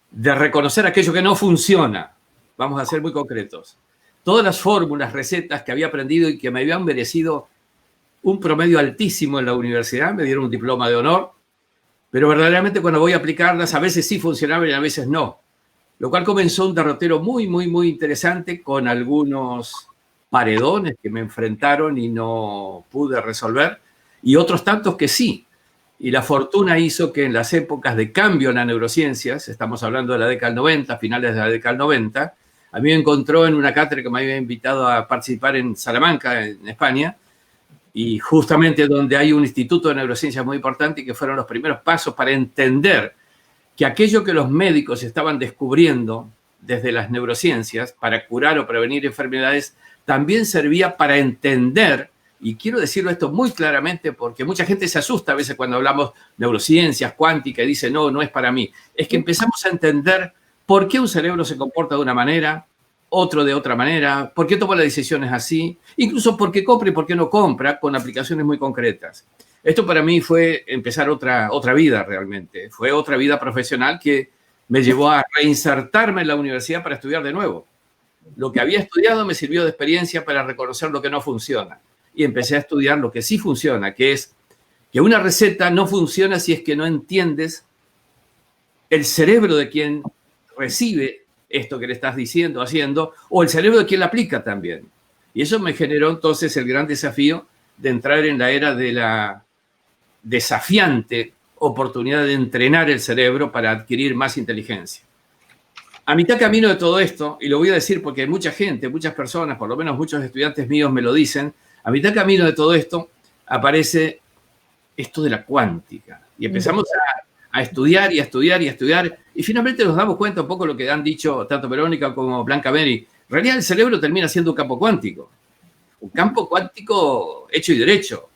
S4: de reconocer aquello que no funciona. Vamos a ser muy concretos. Todas las fórmulas, recetas que había aprendido y que me habían merecido un promedio altísimo en la universidad, me dieron un diploma de honor, pero verdaderamente cuando voy a aplicarlas, a veces sí funcionaban y a veces no. Lo cual comenzó un derrotero muy, muy, muy interesante con algunos paredones que me enfrentaron y no pude resolver, y otros tantos que sí. Y la fortuna hizo que en las épocas de cambio en las neurociencias, estamos hablando de la década del 90, finales de la década del 90, a mí me encontró en una cátedra que me había invitado a participar en Salamanca, en España, y justamente donde hay un instituto de neurociencias muy importante y que fueron los primeros pasos para entender que aquello que los médicos estaban descubriendo desde las neurociencias para curar o prevenir enfermedades también servía para entender, y quiero decirlo esto muy claramente porque mucha gente se asusta a veces cuando hablamos neurociencias, cuántica, y dice, no, no es para mí. Es que empezamos a entender por qué un cerebro se comporta de una manera, otro de otra manera, por qué toma las decisiones así, incluso por qué compra y por qué no compra, con aplicaciones muy concretas. Esto para mí fue empezar otra vida realmente. Fue otra vida profesional que me llevó a reinsertarme en la universidad para estudiar de nuevo. Lo que había estudiado me sirvió de experiencia para reconocer lo que no funciona. Y empecé a estudiar lo que sí funciona, que es que una receta no funciona si es que no entiendes el cerebro de quien recibe esto que le estás diciendo, haciendo, o el cerebro de quien la aplica también. Y eso me generó entonces el gran desafío de entrar en la era de la desafiante oportunidad de entrenar el cerebro para adquirir más inteligencia. A mitad camino de todo esto, y lo voy a decir porque mucha gente, muchas personas, por lo menos muchos estudiantes míos me lo dicen, a mitad camino de todo esto aparece esto de la cuántica. Y empezamos a estudiar y a estudiar y a estudiar, y finalmente nos damos cuenta un poco lo que han dicho tanto Verónica como Blanca Mary. En realidad el cerebro termina siendo un campo cuántico hecho y derecho.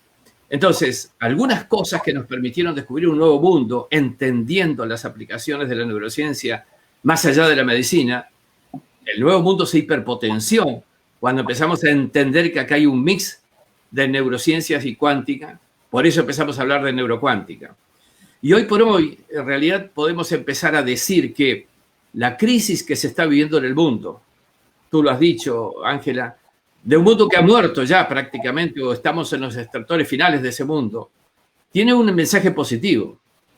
S4: Entonces, algunas cosas que nos permitieron descubrir un nuevo mundo, entendiendo las aplicaciones de la neurociencia más allá de la medicina, el nuevo mundo se hiperpotenció cuando empezamos a entender que acá hay un mix de neurociencias y cuántica. Por eso empezamos a hablar de neurocuántica. Y hoy por hoy, en realidad, podemos empezar a decir que la crisis que se está viviendo en el mundo, tú lo has dicho, Ángela, de un mundo que ha muerto ya prácticamente, o estamos en los estertores finales de ese mundo, tiene un mensaje positivo.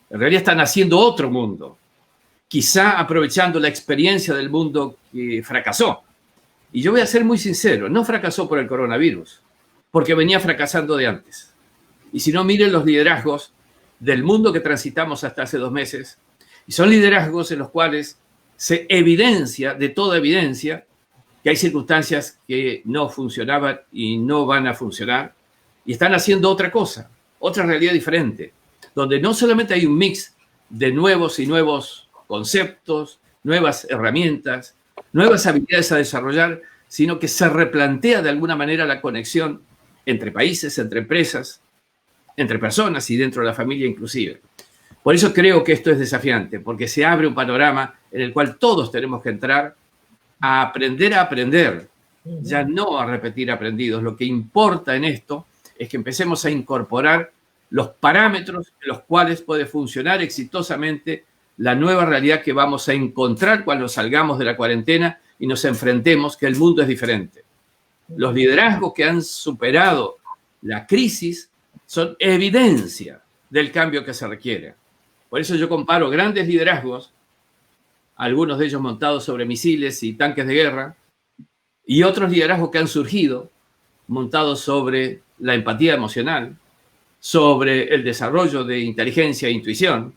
S4: En realidad está naciendo otro mundo, quizá aprovechando la experiencia del mundo que fracasó. Y yo voy a ser muy sincero, no fracasó por el coronavirus, porque venía fracasando de antes. Y si no, miren los liderazgos del mundo que transitamos hasta hace 2 meses, y son liderazgos en los cuales se evidencia, de toda evidencia, que hay circunstancias que no funcionaban y no van a funcionar, y están haciendo otra cosa, otra realidad diferente, donde no solamente hay un mix de nuevos y nuevos conceptos, nuevas herramientas, nuevas habilidades a desarrollar, sino que se replantea de alguna manera la conexión entre países, entre empresas, entre personas y dentro de la familia inclusive. Por eso creo que esto es desafiante, porque se abre un panorama en el cual todos tenemos que entrar a aprender, ya no a repetir aprendidos. Lo que importa en esto es que empecemos a incorporar los parámetros en los cuales puede funcionar exitosamente la nueva realidad que vamos a encontrar cuando salgamos de la cuarentena y nos enfrentemos que el mundo es diferente. Los liderazgos que han superado la crisis son evidencia del cambio que se requiere. Por eso yo comparo grandes liderazgos, algunos de ellos montados sobre misiles y tanques de guerra, y otros liderazgos que han surgido montados sobre la empatía emocional, sobre el desarrollo de inteligencia e intuición,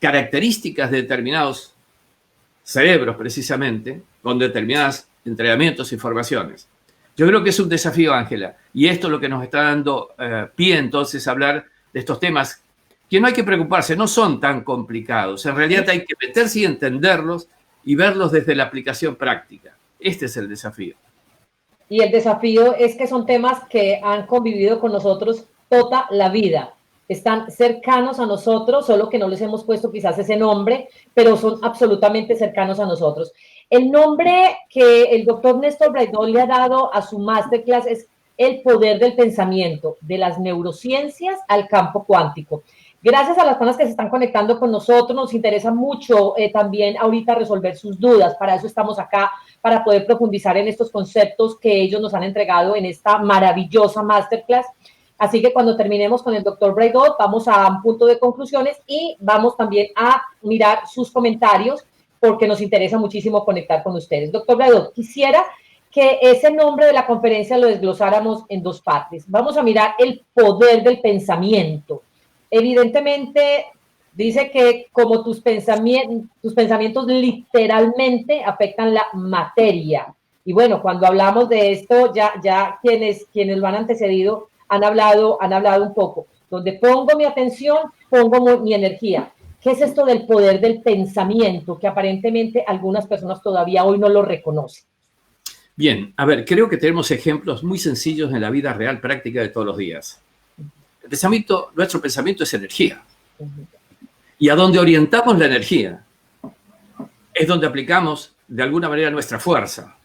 S4: características de determinados cerebros precisamente, con determinados entrenamientos y formaciones. Yo creo que es un desafío, Ángela, y esto es lo que nos está dando pie entonces a hablar de estos temas que no hay que preocuparse, no son tan complicados. En realidad hay que meterse y entenderlos y verlos desde la aplicación práctica. Este es el desafío.
S1: Y el desafío es que son temas que han convivido con nosotros toda la vida. Están cercanos a nosotros, solo que no les hemos puesto quizás ese nombre, pero son absolutamente cercanos a nosotros. El nombre que el doctor Néstor Braidol le ha dado a su masterclass es El poder del pensamiento, de las neurociencias al campo cuántico. Gracias a las personas que se están conectando con nosotros, nos interesa mucho también ahorita resolver sus dudas, para eso estamos acá, para poder profundizar en estos conceptos que ellos nos han entregado en esta maravillosa masterclass. Así que cuando terminemos con el doctor Braidot, vamos a un punto de conclusiones y vamos también a mirar sus comentarios porque nos interesa muchísimo conectar con ustedes. Doctor Braidot, quisiera que ese nombre de la conferencia lo desglosáramos en dos partes. Vamos a mirar el poder del pensamiento. Evidentemente, dice que como tus pensamientos literalmente afectan la materia. Y bueno, cuando hablamos de esto, ya quienes lo han antecedido han hablado un poco. Donde pongo mi atención, pongo mi energía. ¿Qué es esto del poder del pensamiento que aparentemente algunas personas todavía hoy no lo reconocen?
S4: Bien, a ver, creo que tenemos ejemplos muy sencillos en la vida real, práctica de todos los días. Nuestro pensamiento es energía. Y a donde orientamos la energía es donde aplicamos de alguna manera nuestra fuerza.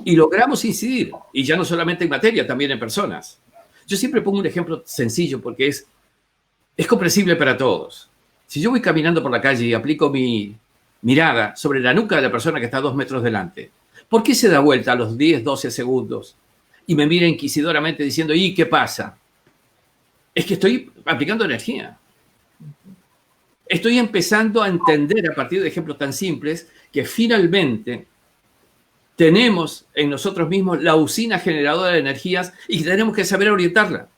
S4: Y logramos incidir, y ya no solamente en materia, también en personas. Yo siempre pongo un ejemplo sencillo porque es comprensible para todos. Si yo voy caminando por la calle y aplico mi mirada sobre la nuca de la persona que está a 2 metros delante, ¿por qué se da vuelta a los 10, 12 segundos y me mira inquisidoramente diciendo, ¿y qué pasa? Es que estoy aplicando energía. Estoy empezando a entender a partir de ejemplos tan simples que finalmente tenemos en nosotros mismos la usina generadora de energías y tenemos que saber orientarla.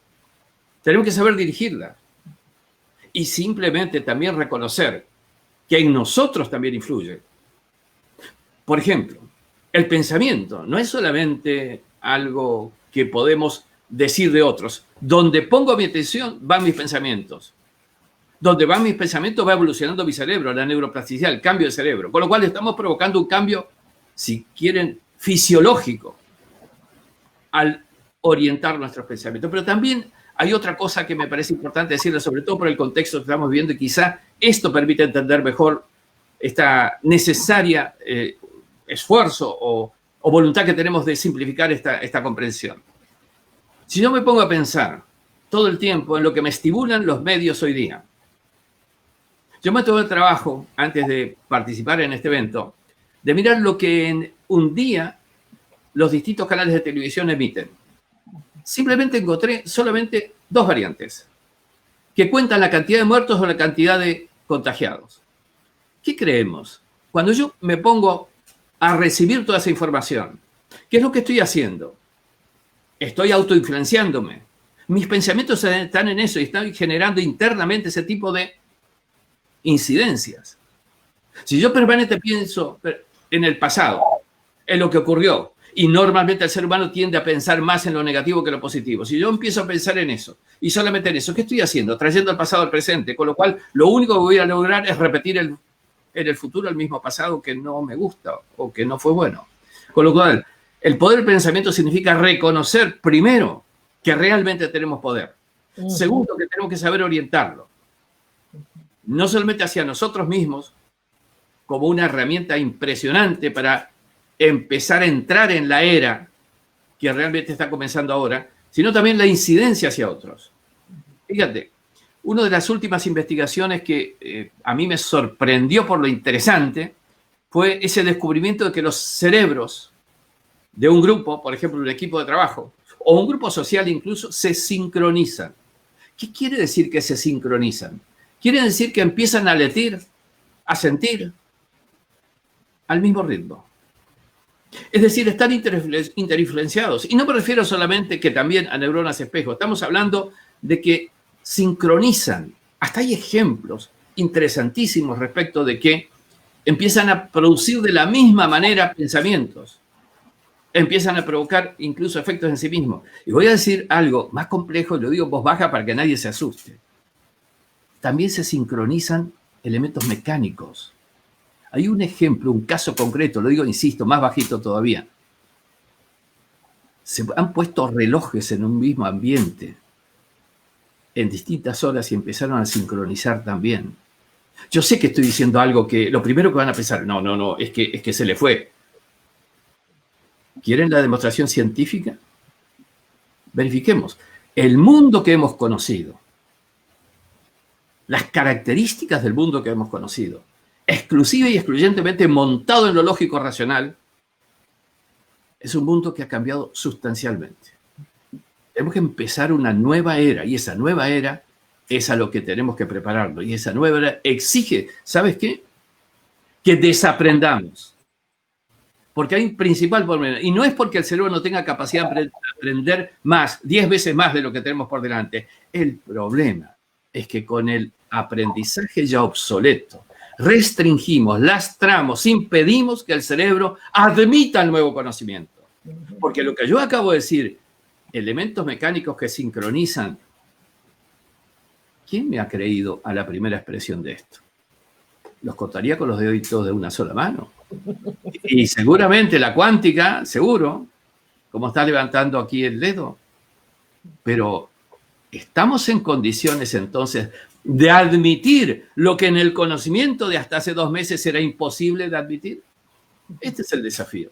S4: Tenemos que saber dirigirla. Y simplemente también reconocer que en nosotros también influye. Por ejemplo, el pensamiento no es solamente algo que podemos decir de otros. Donde pongo mi atención van mis pensamientos. Donde van mis pensamientos va evolucionando mi cerebro, la neuroplasticidad, el cambio de cerebro. Con lo cual estamos provocando un cambio, si quieren, fisiológico al orientar nuestros pensamientos. Pero también hay otra cosa que me parece importante decirle, sobre todo por el contexto que estamos viviendo, y quizá esto permite entender mejor esta necesaria esfuerzo o voluntad que tenemos de simplificar esta comprensión. Si yo me pongo a pensar todo el tiempo en lo que me estimulan los medios hoy día, yo me tomé el trabajo, antes de participar en este evento, de mirar lo que en un día los distintos canales de televisión emiten. Simplemente encontré solamente 2 variantes, que cuentan la cantidad de muertos o la cantidad de contagiados. ¿Qué creemos? Cuando yo me pongo a recibir toda esa información, ¿qué es lo que estoy haciendo? Estoy autoinfluenciándome. Mis pensamientos están en eso y están generando internamente ese tipo de incidencias. Si yo permanentemente pienso en el pasado, en lo que ocurrió, y normalmente el ser humano tiende a pensar más en lo negativo que en lo positivo. Si yo empiezo a pensar en eso, y solamente en eso, ¿qué estoy haciendo? Trayendo el pasado al presente, con lo cual lo único que voy a lograr es repetir en el futuro el mismo pasado que no me gusta o que no fue bueno. Con lo cual, el poder del pensamiento significa reconocer, primero, que realmente tenemos poder. Segundo, que tenemos que saber orientarlo. No solamente hacia nosotros mismos, como una herramienta impresionante para empezar a entrar en la era que realmente está comenzando ahora, sino también la incidencia hacia otros. Fíjate, una de las últimas investigaciones que a mí me sorprendió por lo interesante fue ese descubrimiento de que los cerebros de un grupo, por ejemplo, un equipo de trabajo, o un grupo social incluso, se sincronizan. ¿Qué quiere decir que se sincronizan? Quiere decir que empiezan a latir, a sentir al mismo ritmo. Es decir, están interinfluenciados. Y no me refiero solamente que también a neuronas espejo. Estamos hablando de que sincronizan. Hasta hay ejemplos interesantísimos respecto de que empiezan a producir de la misma manera pensamientos. Empiezan a provocar incluso efectos en sí mismos. Y voy a decir algo más complejo, y lo digo en voz baja para que nadie se asuste. También se sincronizan elementos mecánicos. Hay un ejemplo, un caso concreto, lo digo, insisto, más bajito todavía. Se han puesto relojes en un mismo ambiente en distintas horas y empezaron a sincronizar también. Yo sé que estoy diciendo algo que lo primero que van a pensar, no, es que se le fue. ¿Quieren la demostración científica? Verifiquemos. El mundo que hemos conocido, las características del mundo que hemos conocido, exclusiva y excluyentemente montado en lo lógico racional, es un mundo que ha cambiado sustancialmente. Tenemos que empezar una nueva era, y esa nueva era es a lo que tenemos que prepararnos. Y esa nueva era exige, ¿sabes qué? Que desaprendamos. Porque hay un principal problema, y no es porque el cerebro no tenga capacidad de aprender más, 10 veces más de lo que tenemos por delante. El problema es que con el aprendizaje ya obsoleto, restringimos, lastramos, impedimos que el cerebro admita el nuevo conocimiento. Porque lo que yo acabo de decir, elementos mecánicos que sincronizan, ¿quién me ha creído a la primera expresión de esto? Los contaría con los deditos de una sola mano. Y seguramente la cuántica, seguro, como está levantando aquí el dedo. Pero ¿estamos en condiciones entonces de admitir lo que en el conocimiento de hasta hace 2 meses era imposible de admitir? Este es el desafío.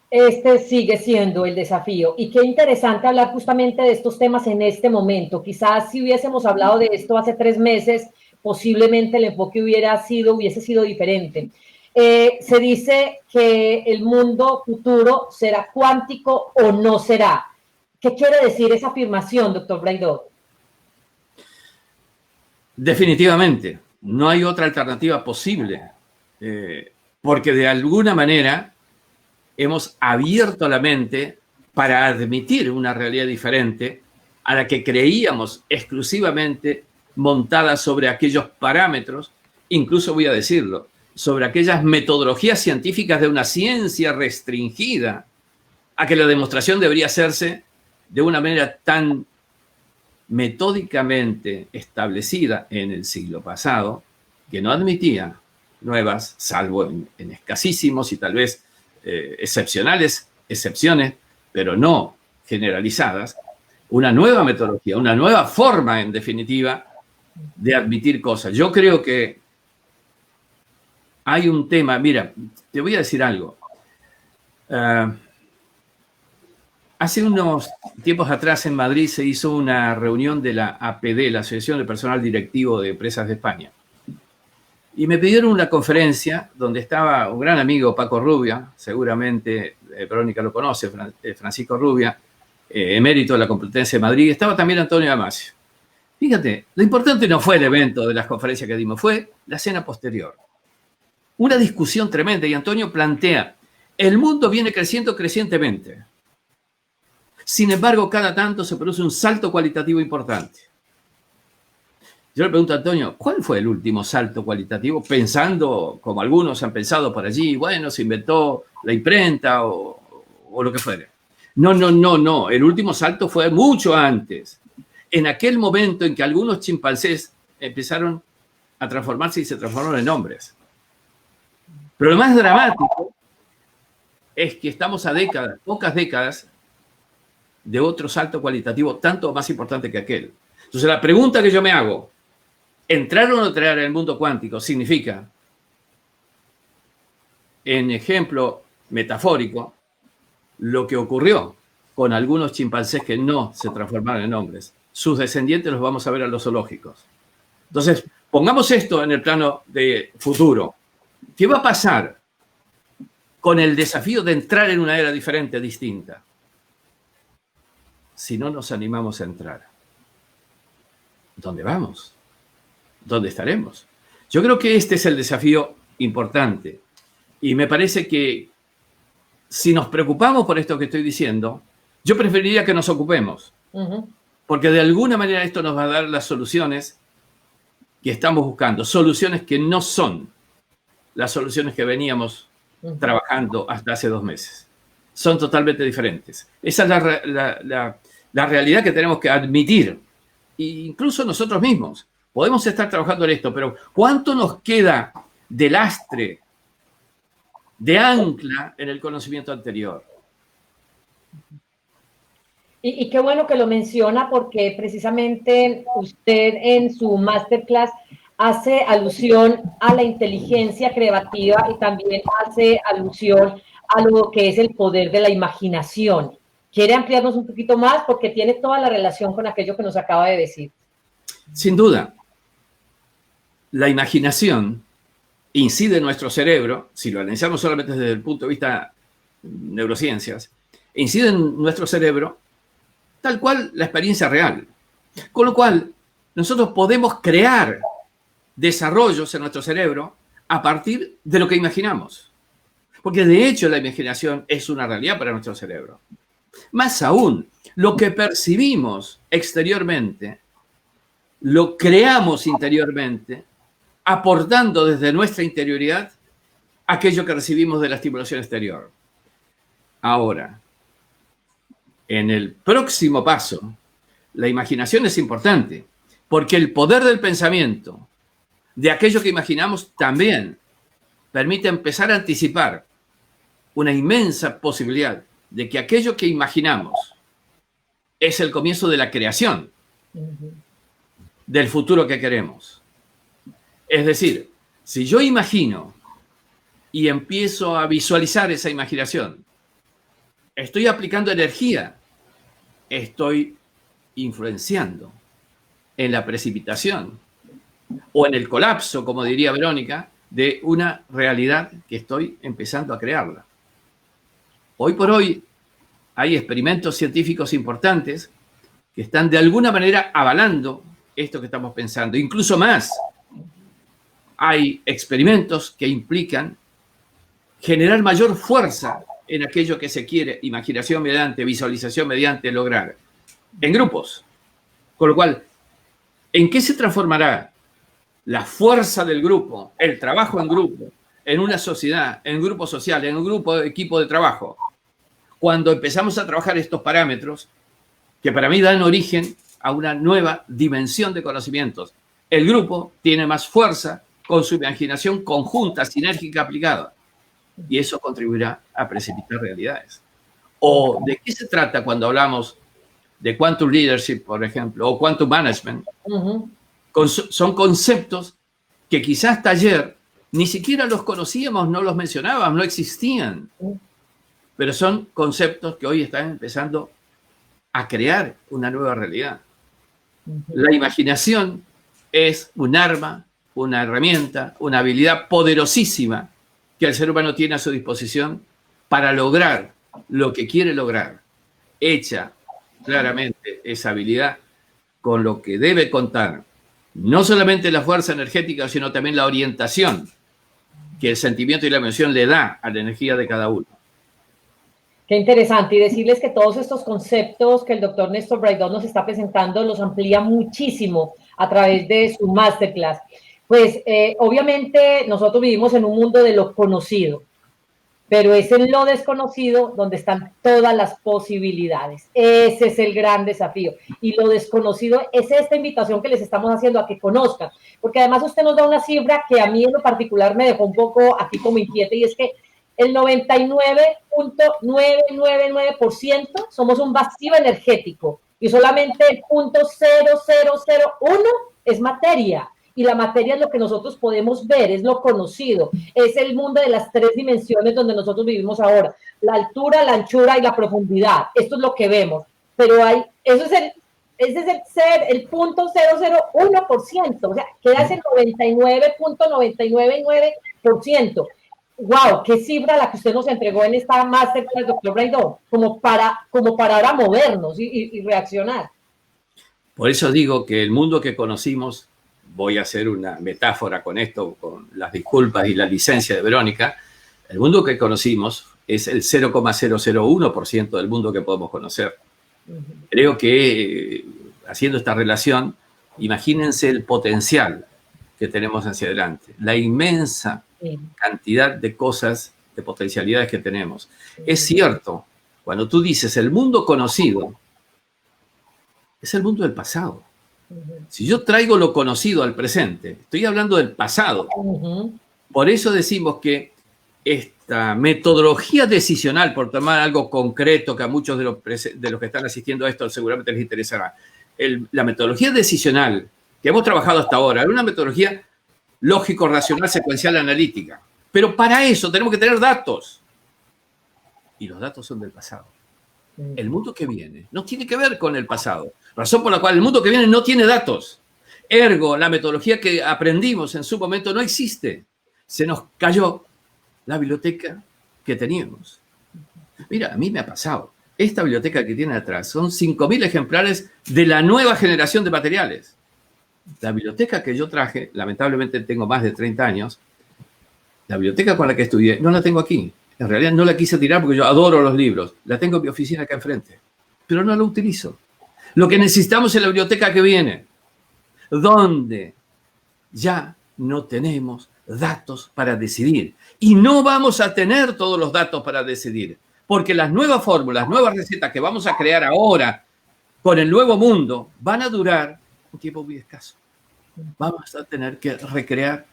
S1: Este sigue siendo el desafío. Y qué interesante hablar justamente de estos temas en este momento. Quizás si hubiésemos hablado de esto hace 3 meses, posiblemente el enfoque hubiese sido diferente. Se dice que el mundo futuro será cuántico o no será. ¿Qué quiere decir esa afirmación, doctor Braidot?
S4: Definitivamente, no hay otra alternativa posible, porque de alguna manera hemos abierto la mente para admitir una realidad diferente a la que creíamos exclusivamente montada sobre aquellos parámetros, incluso voy a decirlo, sobre aquellas metodologías científicas de una ciencia restringida, a que la demostración debería hacerse de una manera tan metódicamente establecida en el siglo pasado, que no admitía nuevas, salvo en escasísimos y tal vez excepcionales excepciones, pero no generalizadas, una nueva metodología, una nueva forma, en definitiva, de admitir cosas. Yo creo que hay un tema, mira, te voy a decir algo. Hace unos tiempos atrás en Madrid se hizo una reunión de la APD, la Asociación de Personal Directivo de Empresas de España. Y me pidieron una conferencia donde estaba un gran amigo, Paco Rubia, seguramente Verónica lo conoce, Francisco Rubia, emérito de la Complutense de Madrid. Estaba también Antonio Damasio. Fíjate, lo importante no fue el evento de las conferencias que dimos, fue la cena posterior. Una discusión tremenda, y Antonio plantea, el mundo viene creciendo crecientemente. Sin embargo, cada tanto se produce un salto cualitativo importante. Yo le pregunto a Antonio, ¿cuál fue el último salto cualitativo? Pensando, como algunos han pensado por allí, bueno, se inventó la imprenta o lo que fuera. No. El último salto fue mucho antes. En aquel momento en que algunos chimpancés empezaron a transformarse y se transformaron en hombres. Pero lo más dramático es que estamos a décadas, pocas décadas, de otro salto cualitativo tanto más importante que aquel. Entonces la pregunta que yo me hago, ¿entrar o no entrar en el mundo cuántico significa, en ejemplo metafórico, lo que ocurrió con algunos chimpancés que no se transformaron en hombres? Sus descendientes los vamos a ver a los zoológicos. Entonces, pongamos esto en el plano de futuro. ¿Qué va a pasar con el desafío de entrar en una era diferente, distinta? Si no nos animamos a entrar, ¿dónde vamos? ¿Dónde estaremos? Yo creo que este es el desafío importante. Y me parece que si nos preocupamos por esto que estoy diciendo, yo preferiría que nos ocupemos. Porque de alguna manera esto nos va a dar las soluciones que estamos buscando. Soluciones que no son las soluciones que veníamos trabajando hasta hace 2 meses. Son totalmente diferentes. Esa es la realidad que tenemos que admitir. E incluso nosotros mismos. Podemos estar trabajando en esto, pero ¿cuánto nos queda de lastre, de ancla en el conocimiento anterior?
S1: Y qué bueno que lo menciona, porque precisamente usted en su masterclass hace alusión a la inteligencia creativa y también hace alusión a lo que es el poder de la imaginación. ¿Quiere ampliarnos un poquito más? Porque tiene toda la relación con aquello que nos acaba de decir.
S4: Sin duda. La imaginación incide en nuestro cerebro, si lo analizamos solamente desde el punto de vista de neurociencias, incide en nuestro cerebro tal cual la experiencia real. Con lo cual, nosotros podemos crear desarrollos en nuestro cerebro a partir de lo que imaginamos. Porque de hecho la imaginación es una realidad para nuestro cerebro. Más aún, lo que percibimos exteriormente, lo creamos interiormente, aportando desde nuestra interioridad aquello que recibimos de la estimulación exterior. Ahora, en el próximo paso, la imaginación es importante, porque el poder del pensamiento, de aquello que imaginamos, también permite empezar a anticipar una inmensa posibilidad de que aquello que imaginamos es el comienzo de la creación del futuro que queremos. Es decir, si yo imagino y empiezo a visualizar esa imaginación, estoy aplicando energía, estoy influenciando en la precipitación o en el colapso, como diría Verónica, de una realidad que estoy empezando a crearla. Hoy por hoy hay experimentos científicos importantes que están de alguna manera avalando esto que estamos pensando. Incluso más, hay experimentos que implican generar mayor fuerza en aquello que se quiere, imaginación mediante, visualización mediante, lograr, en grupos. Con lo cual, ¿en qué se transformará la fuerza del grupo, el trabajo en grupo, en una sociedad, en un grupo social, en un grupo de equipo de trabajo? Cuando empezamos a trabajar estos parámetros que para mí dan origen a una nueva dimensión de conocimientos. El grupo tiene más fuerza con su imaginación conjunta, sinérgica, aplicada. Y eso contribuirá a precipitar realidades. ¿O de qué se trata cuando hablamos de Quantum Leadership, por ejemplo, o Quantum Management? Son conceptos que quizás hasta ayer ni siquiera los conocíamos, no los mencionábamos, no existían. Pero son conceptos que hoy están empezando a crear una nueva realidad. La imaginación es un arma, una herramienta, una habilidad poderosísima que el ser humano tiene a su disposición para lograr lo que quiere lograr. Hecha claramente esa habilidad con lo que debe contar, no solamente la fuerza energética, sino también la orientación que el sentimiento y la emoción le da a la energía de cada uno.
S1: Qué interesante, y decirles que todos estos conceptos que el doctor Néstor Braidot nos está presentando los amplía muchísimo a través de su masterclass. Pues obviamente nosotros vivimos en un mundo de lo conocido, pero es en lo desconocido donde están todas las posibilidades. Ese es el gran desafío. Y lo desconocido es esta invitación que les estamos haciendo a que conozcan, porque además usted nos da una cifra que a mí en lo particular me dejó un poco aquí como inquieta, y es que el 99.999% somos un vacío energético y solamente el 0.0001 es materia. Y la materia es lo que nosotros podemos ver, es lo conocido, es el mundo de las tres dimensiones donde nosotros vivimos ahora, la altura, la anchura y la profundidad. Esto es lo que vemos, pero ese es el 0.001%, o sea, queda ese 99.999%. Wow, qué cifra la que usted nos entregó en esta masterclass, doctor Braidot, como para ahora movernos y reaccionar.
S4: Por eso digo que el mundo que conocimos, voy a hacer una metáfora con esto, con las disculpas y la licencia de Verónica, el mundo que conocimos es el 0,001% del mundo que podemos conocer. Creo que haciendo esta relación, imagínense el potencial que tenemos hacia adelante, la inmensa cantidad de cosas, de potencialidades que tenemos. Es cierto, cuando tú dices el mundo conocido, es el mundo del pasado. Si yo traigo lo conocido al presente, estoy hablando del pasado. Por eso decimos que esta metodología decisional, por tomar algo concreto que a muchos de los que están asistiendo a esto seguramente les interesará, la metodología decisional que hemos trabajado hasta ahora es una metodología lógico, racional, secuencial, analítica. Pero para eso tenemos que tener datos. Y los datos son del pasado. El mundo que viene no tiene que ver con el pasado. Razón por la cual el mundo que viene no tiene datos. Ergo, la metodología que aprendimos en su momento no existe. Se nos cayó la biblioteca que teníamos. Mira, a mí me ha pasado. esta biblioteca que tiene atrás son 5.000 ejemplares de la nueva generación de materiales. La biblioteca que yo traje, lamentablemente tengo más de 30 años, la biblioteca con la que estudié, no la tengo aquí. En realidad no la quise tirar porque yo adoro los libros. La tengo en mi oficina acá enfrente, pero no la utilizo. Lo que necesitamos es la biblioteca que viene, donde ya no tenemos datos para decidir. Y no vamos a tener todos los datos para decidir, porque las nuevas fórmulas, nuevas recetas que vamos a crear ahora con el nuevo mundo van a durar un tiempo muy escaso. Vamos a tener que recrear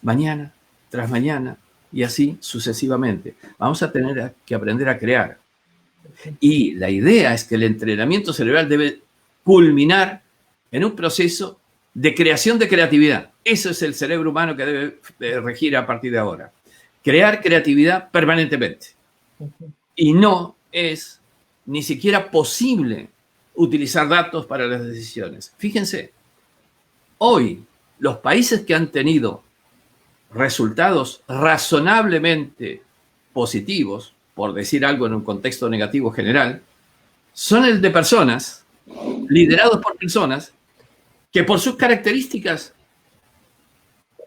S4: mañana tras mañana y así sucesivamente. Vamos a tener que aprender a crear. Y la idea es que el entrenamiento cerebral debe culminar en un proceso de creación de creatividad. Eso es el cerebro humano que debe regir a partir de ahora. Crear creatividad permanentemente. Y no es ni siquiera posible utilizar datos para las decisiones. Fíjense, hoy los países que han tenido resultados razonablemente positivos, por decir algo en un contexto negativo general, son el de personas, liderados por personas, que por sus características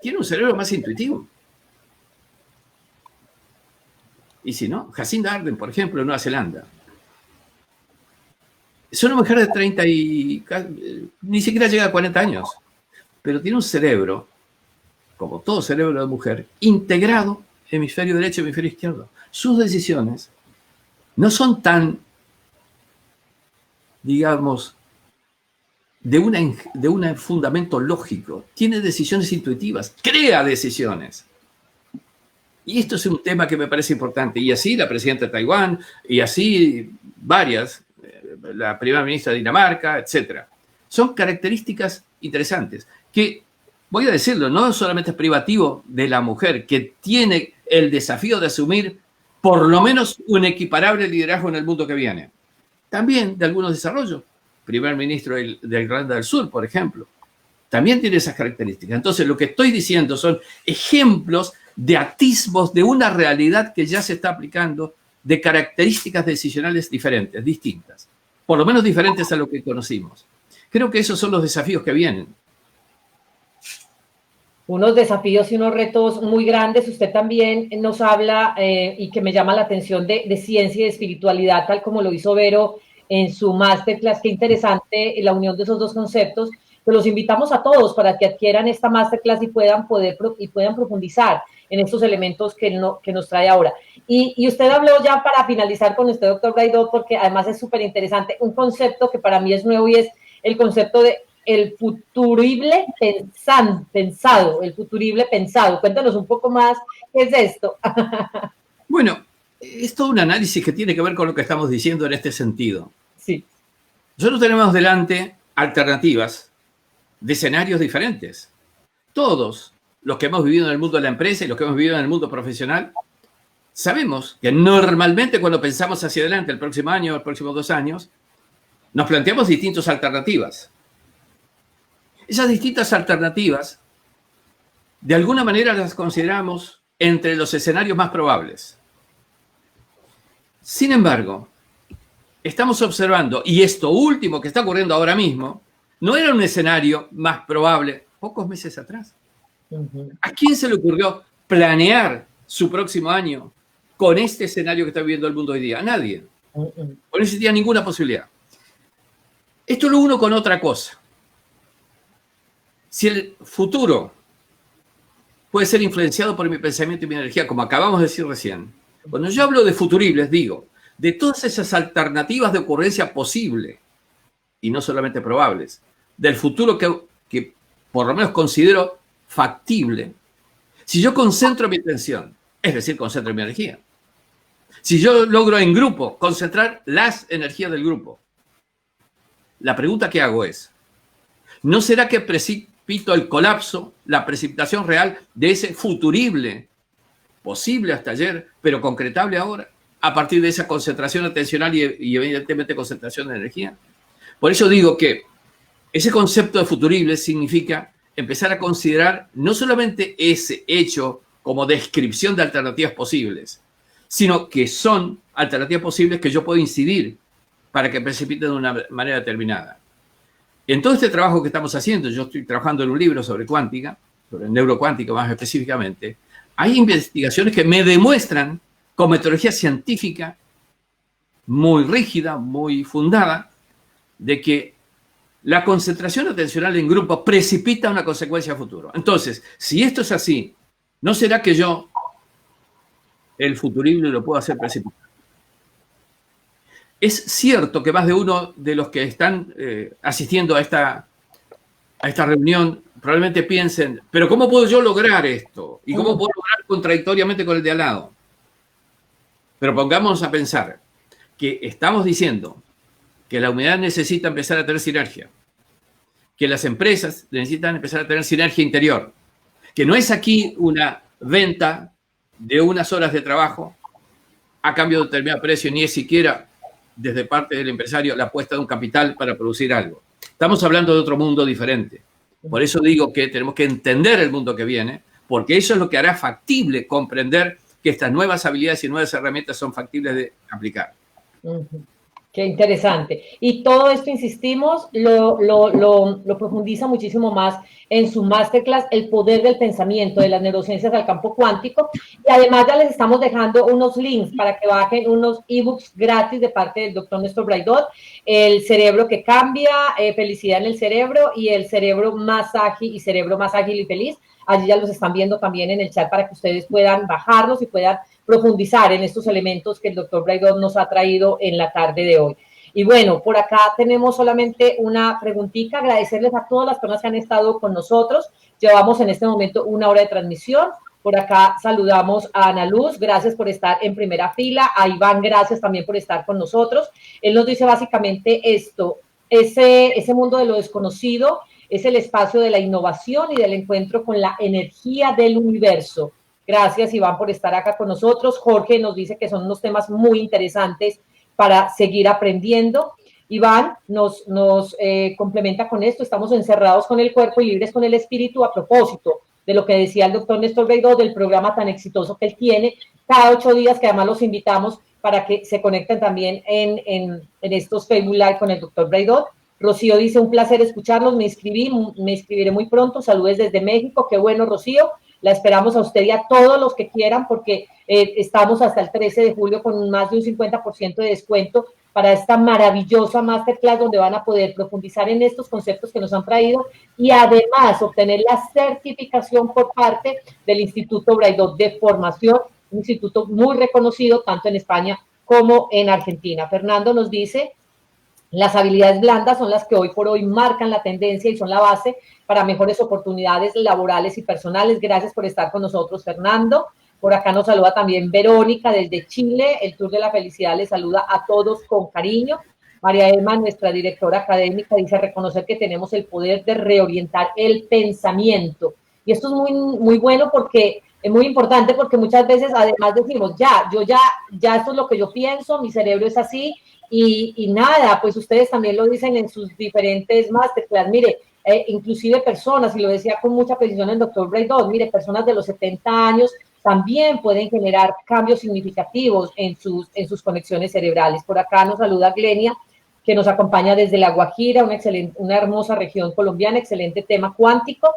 S4: tienen un cerebro más intuitivo. Y si no, Jacinda Ardern, por ejemplo, en Nueva Zelanda. Es una mujer de 30 y ni siquiera llega a 40 años, pero tiene un cerebro, como todo cerebro de mujer, integrado, hemisferio derecho, hemisferio izquierdo. Sus decisiones no son tan, digamos, de un fundamento lógico. Tiene decisiones intuitivas, crea decisiones. Y esto es un tema que me parece importante. Y así la presidenta de Taiwán, y así varias, la primera ministra de Dinamarca, etc. Son características interesantes que, voy a decirlo, no solamente es privativo de la mujer, que tiene el desafío de asumir por lo menos un equiparable liderazgo en el mundo que viene. También de algunos desarrollos. Primer ministro de Irlanda del Sur, por ejemplo, también tiene esas características. Entonces, lo que estoy diciendo son ejemplos de atisbos de una realidad que ya se está aplicando, de características decisionales diferentes, distintas, por lo menos diferentes a lo que conocimos. Creo que esos son los desafíos que vienen.
S1: Unos desafíos y unos retos muy grandes. Usted también nos habla, y que me llama la atención, de ciencia y de espiritualidad, tal como lo hizo Vero en su masterclass. Qué interesante la unión de esos dos conceptos. Pues los invitamos a todos para que adquieran esta masterclass y puedan profundizar en estos elementos que nos trae ahora. Y usted habló, ya para finalizar con usted, doctor Braidot, porque además es súper interesante, un concepto que para mí es nuevo, y es el concepto de el futurible pensado, el futurible pensado. Cuéntanos un poco más, ¿qué es esto?
S4: Bueno, es todo un análisis que tiene que ver con lo que estamos diciendo en este sentido.
S1: Sí.
S4: Nosotros tenemos delante alternativas de escenarios diferentes. Todos los que hemos vivido en el mundo de la empresa y los que hemos vivido en el mundo profesional, sabemos que normalmente cuando pensamos hacia adelante, el próximo año, los próximos 2 años, nos planteamos distintas alternativas. Esas distintas alternativas, de alguna manera las consideramos entre los escenarios más probables. Sin embargo, estamos observando, y esto último que está ocurriendo ahora mismo, no era un escenario más probable pocos meses atrás. ¿A quién se le ocurrió planear su próximo año con este escenario que está viviendo el mundo hoy día? A nadie. No existía ninguna posibilidad. Esto lo uno con otra cosa. Si el futuro puede ser influenciado por mi pensamiento y mi energía, como acabamos de decir recién, cuando yo hablo de futuribles, digo, de todas esas alternativas de ocurrencia posible, y no solamente probables, del futuro que por lo menos considero factible, si yo concentro mi atención, es decir, concentro mi energía, si yo logro en grupo concentrar las energías del grupo, la pregunta que hago es, ¿no será que precipito el colapso, la precipitación real de ese futurible, posible hasta ayer, pero concretable ahora, a partir de esa concentración atencional y evidentemente concentración de energía? Por eso digo que ese concepto de futurible significa empezar a considerar no solamente ese hecho como descripción de alternativas posibles, sino que son alternativas posibles que yo puedo incidir para que precipite de una manera determinada. En todo este trabajo que estamos haciendo, yo estoy trabajando en un libro sobre cuántica, sobre neurocuántica más específicamente, hay investigaciones que me demuestran con metodología científica muy rígida, muy fundada, de que la concentración atencional en grupo precipita una consecuencia futura. Entonces, si esto es así, ¿no será que yo, el futurible, lo puedo hacer precipitar? Es cierto que más de uno de los que están asistiendo a esta reunión probablemente piensen, pero ¿cómo puedo yo lograr esto? ¿Y cómo puedo lograr contradictoriamente con el de al lado? Pero pongámonos a pensar que estamos diciendo que la humanidad necesita empezar a tener sinergia, que las empresas necesitan empezar a tener sinergia interior, que no es aquí una venta de unas horas de trabajo a cambio de determinado precio, ni es siquiera desde parte del empresario la apuesta de un capital para producir algo. Estamos hablando de otro mundo diferente. Por eso digo que tenemos que entender el mundo que viene, porque eso es lo que hará factible comprender que estas nuevas habilidades y nuevas herramientas son factibles de aplicar.
S1: Qué interesante. Y todo esto, insistimos, lo profundiza muchísimo más en su masterclass, El poder del pensamiento, de las neurociencias al campo cuántico. Y además ya les estamos dejando unos links para que bajen unos ebooks gratis de parte del doctor Néstor Braidot, El cerebro que cambia, Felicidad en el cerebro y El cerebro más ágil y cerebro más ágil y feliz. Allí ya los están viendo también en el chat para que ustedes puedan bajarlos y puedan profundizar en estos elementos que el doctor Braidot nos ha traído en la tarde de hoy. Y bueno, por acá tenemos solamente una preguntita, agradecerles a todas las personas que han estado con nosotros. Llevamos en este momento 1 hora de transmisión. Por acá saludamos a Ana Luz, gracias por estar en primera fila. A Iván, gracias también por estar con nosotros. Él nos dice básicamente esto, ese mundo de lo desconocido es el espacio de la innovación y del encuentro con la energía del universo. Gracias, Iván, por estar acá con nosotros. Jorge nos dice que son unos temas muy interesantes para seguir aprendiendo. Iván nos complementa con esto. Estamos encerrados con el cuerpo y libres con el espíritu, a propósito de lo que decía el doctor Néstor Braidot, del programa tan exitoso que él tiene cada 8 días, que además los invitamos para que se conecten también en estos Facebook Live con el doctor Braidot. Rocío dice, un placer escucharlos, me inscribiré muy pronto. Saludos desde México. Qué bueno, Rocío. La esperamos a usted y a todos los que quieran, porque estamos hasta el 13 de julio con más de un 50% de descuento para esta maravillosa masterclass, donde van a poder profundizar en estos conceptos que nos han traído y además obtener la certificación por parte del Instituto Braidot de Formación, un instituto muy reconocido tanto en España como en Argentina. Fernando nos dice, las habilidades blandas son las que hoy por hoy marcan la tendencia y son la base para mejores oportunidades laborales y personales. Gracias por estar con nosotros, Fernando. Por acá nos saluda también Verónica desde Chile. El Tour de la Felicidad les saluda a todos con cariño. María Emma, nuestra directora académica, dice reconocer que tenemos el poder de reorientar el pensamiento. Y esto es muy, muy bueno porque es muy importante, porque muchas veces además decimos, ya esto es lo que yo pienso, mi cerebro es así, y nada, pues ustedes también lo dicen en sus diferentes masterclass. Mire, inclusive personas, y lo decía con mucha precisión el doctor Braidot, mire, personas de los 70 años también pueden generar cambios significativos en sus conexiones cerebrales. Por acá nos saluda Glenia, que nos acompaña desde La Guajira, una hermosa región colombiana, excelente tema cuántico.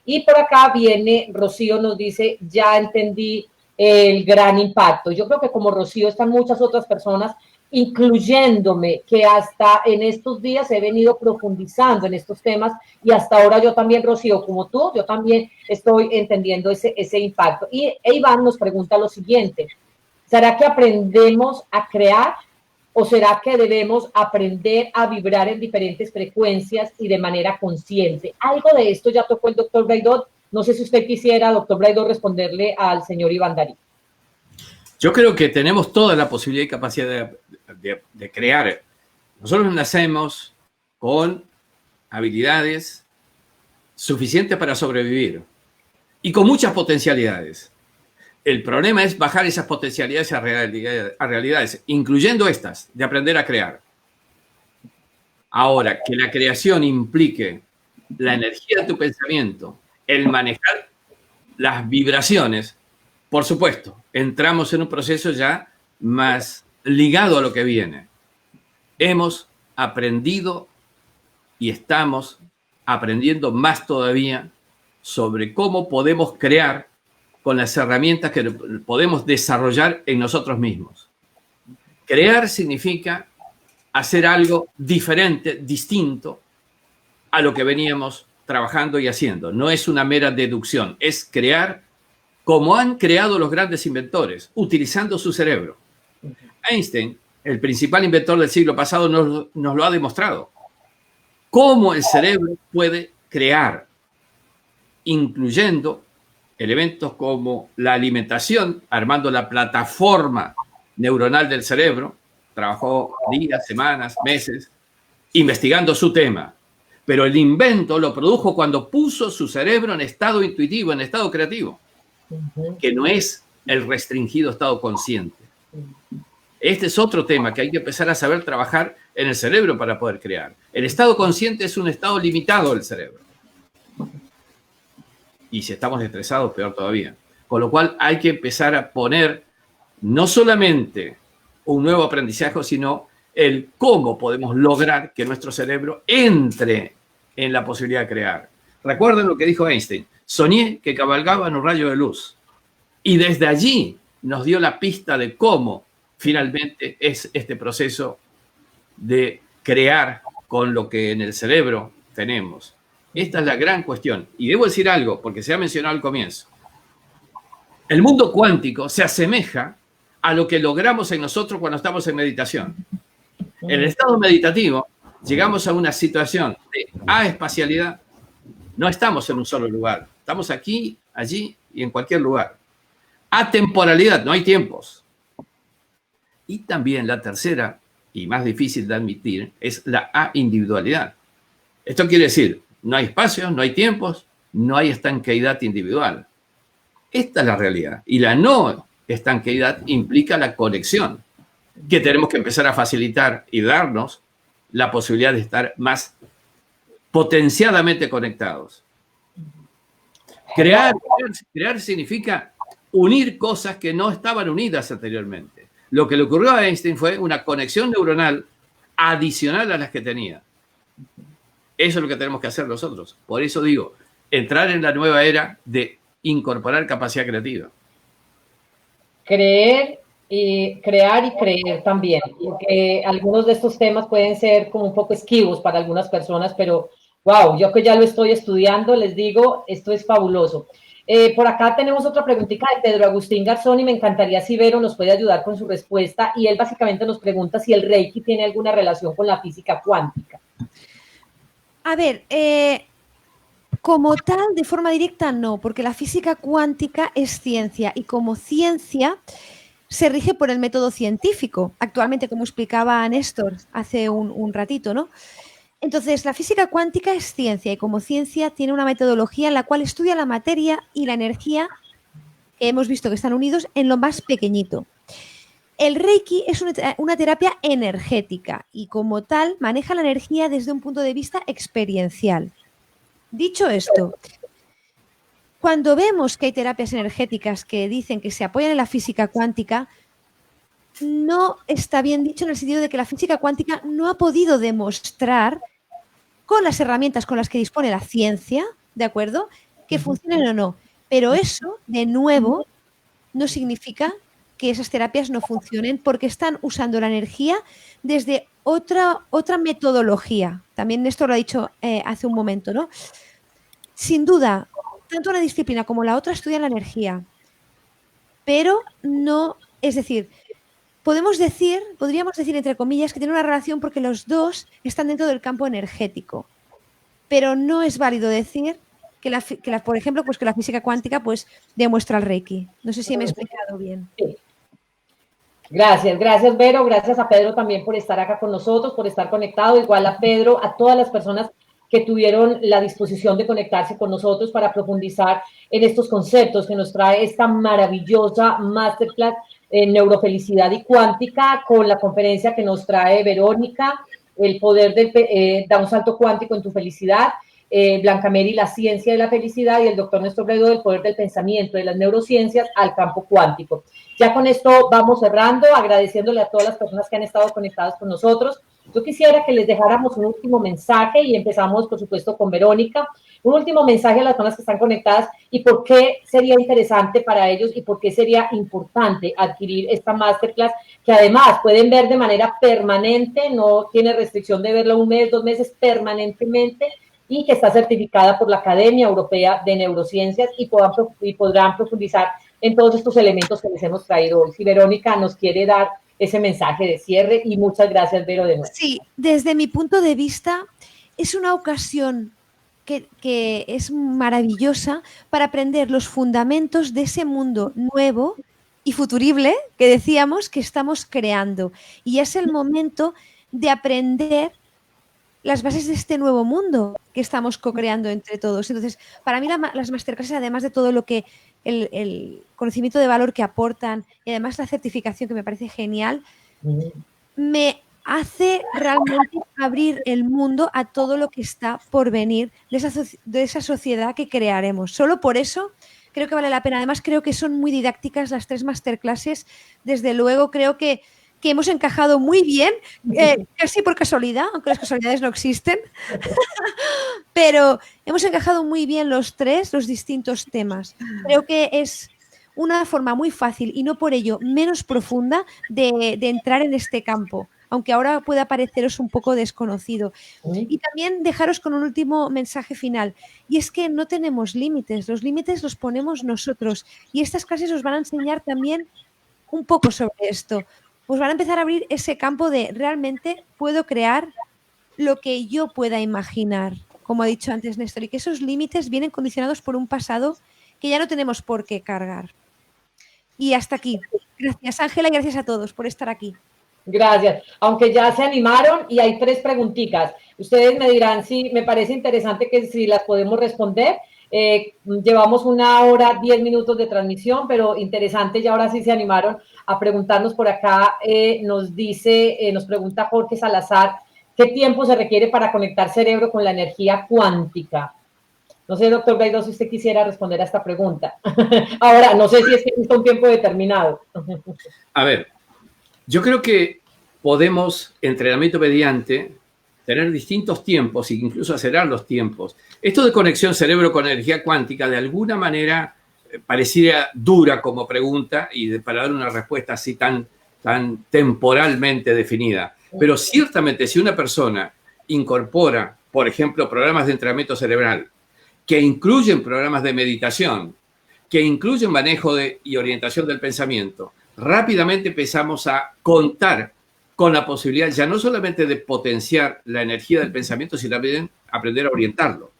S1: Y por acá viene Rocío, nos dice, ya entendí el gran impacto. Yo creo que como Rocío están muchas otras personas, incluyéndome, que hasta en estos días he venido profundizando en estos temas, y hasta ahora yo también, Rocío, como tú, yo también estoy entendiendo ese impacto. Y Iván nos pregunta lo siguiente, ¿será que aprendemos a crear o será que debemos aprender a vibrar en diferentes frecuencias y de manera consciente? Algo de esto ya tocó el doctor Braidot. No sé si usted quisiera, doctor Braidot, responderle al señor Iván Darío.
S4: Yo creo que tenemos toda la posibilidad y capacidad de crear. Nosotros nacemos con habilidades suficientes para sobrevivir y con muchas potencialidades. El problema es bajar esas potencialidades a realidades, incluyendo estas, de aprender a crear. Ahora, que la creación implique la energía de tu pensamiento, el manejar las vibraciones, por supuesto, entramos en un proceso ya más ligado a lo que viene. hemos aprendido y estamos aprendiendo más todavía sobre cómo podemos crear con las herramientas que podemos desarrollar en nosotros mismos. Crear significa hacer algo diferente, distinto a lo que veníamos trabajando y haciendo. No es una mera deducción, es crear como han creado los grandes inventores, utilizando su cerebro. Einstein, el principal inventor del siglo pasado, nos lo ha demostrado. Cómo el cerebro puede crear, incluyendo elementos como la alimentación, armando la plataforma neuronal del cerebro. Trabajó días, semanas, meses, investigando su tema. Pero el invento lo produjo cuando puso su cerebro en estado intuitivo, en estado creativo, que no es el restringido estado consciente. Este es otro tema que hay que empezar a saber trabajar en el cerebro para poder crear. El estado consciente es un estado limitado del cerebro. Y si estamos estresados, peor todavía. Con lo cual hay que empezar a poner no solamente un nuevo aprendizaje, sino el cómo podemos lograr que nuestro cerebro entre en la posibilidad de crear. Recuerden lo que dijo Einstein. Soñé que cabalgaba en un rayo de luz. Y desde allí nos dio la pista de cómo finalmente es este proceso de crear con lo que en el cerebro tenemos. Esta es la gran cuestión. Y debo decir algo, porque se ha mencionado al comienzo. El mundo cuántico se asemeja a lo que logramos en nosotros cuando estamos en meditación. En el estado meditativo, llegamos a una situación de aespacialidad. No estamos en un solo lugar. Estamos aquí, allí y en cualquier lugar. Atemporalidad, no hay tiempos. Y también la tercera, y más difícil de admitir, es la aindividualidad. Esto quiere decir, no hay espacios, no hay tiempos, no hay estanqueidad individual. Esta es la realidad. Y la no estanqueidad implica la conexión, que tenemos que empezar a facilitar y darnos la posibilidad de estar más potenciadamente conectados. Crear significa unir cosas que no estaban unidas anteriormente. Lo que le ocurrió a Einstein fue una conexión neuronal adicional a las que tenía. Eso es lo que tenemos que hacer nosotros. Por eso digo, entrar en la nueva era de incorporar capacidad creativa.
S1: Crear y creer también, porque algunos de estos temas pueden ser como un poco esquivos para algunas personas, pero wow, yo que ya lo estoy estudiando, les digo, esto es fabuloso. Por acá tenemos otra preguntita de Pedro Agustín Garzón y me encantaría si Vero nos puede ayudar con su respuesta, y él básicamente nos pregunta si el Reiki tiene alguna relación con la física cuántica.
S2: A ver, como tal, de forma directa, no, porque la física cuántica es ciencia y como ciencia se rige por el método científico. Actualmente, como explicaba Néstor hace un ratito, ¿no? Entonces, la física cuántica es ciencia y como ciencia tiene una metodología en la cual estudia la materia y la energía, que hemos visto que están unidos, en lo más pequeñito. El Reiki es una terapia energética y como tal maneja la energía desde un punto de vista experiencial. Dicho esto, cuando vemos que hay terapias energéticas que dicen que se apoyan en la física cuántica, no está bien dicho en el sentido de que la física cuántica no ha podido demostrar con las herramientas con las que dispone la ciencia, ¿de acuerdo?, que funcionen o no. Pero eso, de nuevo, no significa que esas terapias no funcionen porque están usando la energía desde otra metodología. También Néstor lo ha dicho hace un momento, ¿no? Sin duda, tanto una disciplina como la otra estudian la energía, pero no, es decir, podríamos decir, entre comillas, que tiene una relación porque los dos están dentro del campo energético, pero no es válido decir que por ejemplo, pues que la física cuántica pues demuestra el Reiki. No sé si me he explicado bien.
S1: Sí. Gracias Vero, gracias a Pedro también por estar acá con nosotros, por estar conectado, igual a Pedro, a todas las personas que tuvieron la disposición de conectarse con nosotros para profundizar en estos conceptos que nos trae esta maravillosa masterclass en neurofelicidad y cuántica con la conferencia que nos trae Verónica, el poder da un salto cuántico en tu felicidad, Blanca Mary, la ciencia de la felicidad, y el doctor Néstor Bledo, del poder del pensamiento, de las neurociencias al campo cuántico. Ya con esto vamos cerrando, agradeciéndole a todas las personas que han estado conectadas con nosotros. Yo quisiera que les dejáramos un último mensaje y empezamos, por supuesto, con Verónica. Un último mensaje a las personas que están conectadas y por qué sería interesante para ellos y por qué sería importante adquirir esta masterclass, que además pueden ver de manera permanente, no tiene restricción de verla un mes, 2 meses, permanentemente, y que está certificada por la Academia Europea de Neurociencias y podrán profundizar en todos estos elementos que les hemos traído hoy. Si Verónica nos quiere dar ese mensaje de cierre, y muchas gracias, Vero, de nuevo.
S2: Sí, desde mi punto de vista, es una ocasión que es maravillosa para aprender los fundamentos de ese mundo nuevo y futurible que decíamos que estamos creando. Y es el momento de aprender las bases de este nuevo mundo que estamos co-creando entre todos. Entonces, para mí las masterclasses, además de todo lo que el conocimiento de valor que aportan y además la certificación, que me parece genial, me hace realmente abrir el mundo a todo lo que está por venir de esa sociedad que crearemos. Solo por eso creo que vale la pena. Además, creo que son muy didácticas las 3 masterclasses. Desde luego, creo que hemos encajado muy bien, casi por casualidad, aunque las casualidades no existen, pero hemos encajado muy bien los distintos temas. Creo que es una forma muy fácil y no por ello menos profunda de entrar en este campo, aunque ahora pueda pareceros un poco desconocido. Y también dejaros con un último mensaje final, y es que no tenemos límites, los límites los ponemos nosotros, y estas clases os van a enseñar también un poco sobre esto. Os van a empezar a abrir ese campo de realmente puedo crear lo que yo pueda imaginar, como ha dicho antes Néstor, y que esos límites vienen condicionados por un pasado que ya no tenemos por qué cargar. Y hasta aquí. Gracias, Ángela, y gracias a todos por estar aquí.
S1: Gracias. Aunque ya se animaron y hay 3 preguntitas. Ustedes me dirán si me parece interesante que si las podemos responder. Llevamos 1 hora, 10 minutos de transmisión, pero interesante, y ahora sí se animaron a preguntarnos por acá. Nos pregunta Jorge Salazar, ¿qué tiempo se requiere para conectar cerebro con la energía cuántica? No sé, doctor Gaido, si usted quisiera responder a esta pregunta. Ahora, no sé si es que existe un tiempo determinado.
S4: A ver, yo creo que podemos, entrenamiento mediante, tener distintos tiempos e incluso acelerar los tiempos. Esto de conexión cerebro con energía cuántica, de alguna manera, pareciera dura como pregunta y para dar una respuesta así tan temporalmente definida. Pero ciertamente, si una persona incorpora, por ejemplo, programas de entrenamiento cerebral, que incluyen programas de meditación, que incluyen manejo y orientación del pensamiento, rápidamente empezamos a contar con la posibilidad ya no solamente de potenciar la energía del pensamiento, sino también aprender a orientarlo.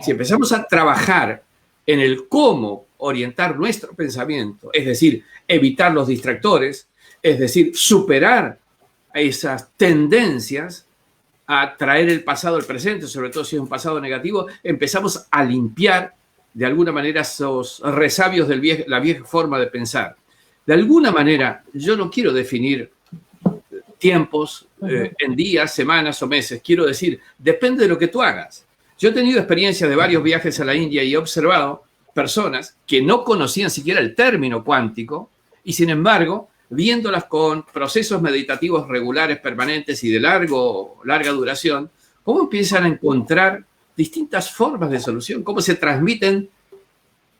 S4: Si empezamos a trabajar en el cómo orientar nuestro pensamiento, es decir, evitar los distractores, es decir, superar esas tendencias a traer el pasado al presente, sobre todo si es un pasado negativo, empezamos a limpiar de alguna manera esos resabios de la vieja forma de pensar. De alguna manera, yo no quiero definir tiempos en días, semanas o meses. Quiero decir, depende de lo que tú hagas. Yo he tenido experiencia de varios viajes a la India y he observado personas que no conocían siquiera el término cuántico y, sin embargo, viéndolas con procesos meditativos regulares, permanentes y de larga duración, cómo empiezan a encontrar distintas formas de solución, cómo se transmiten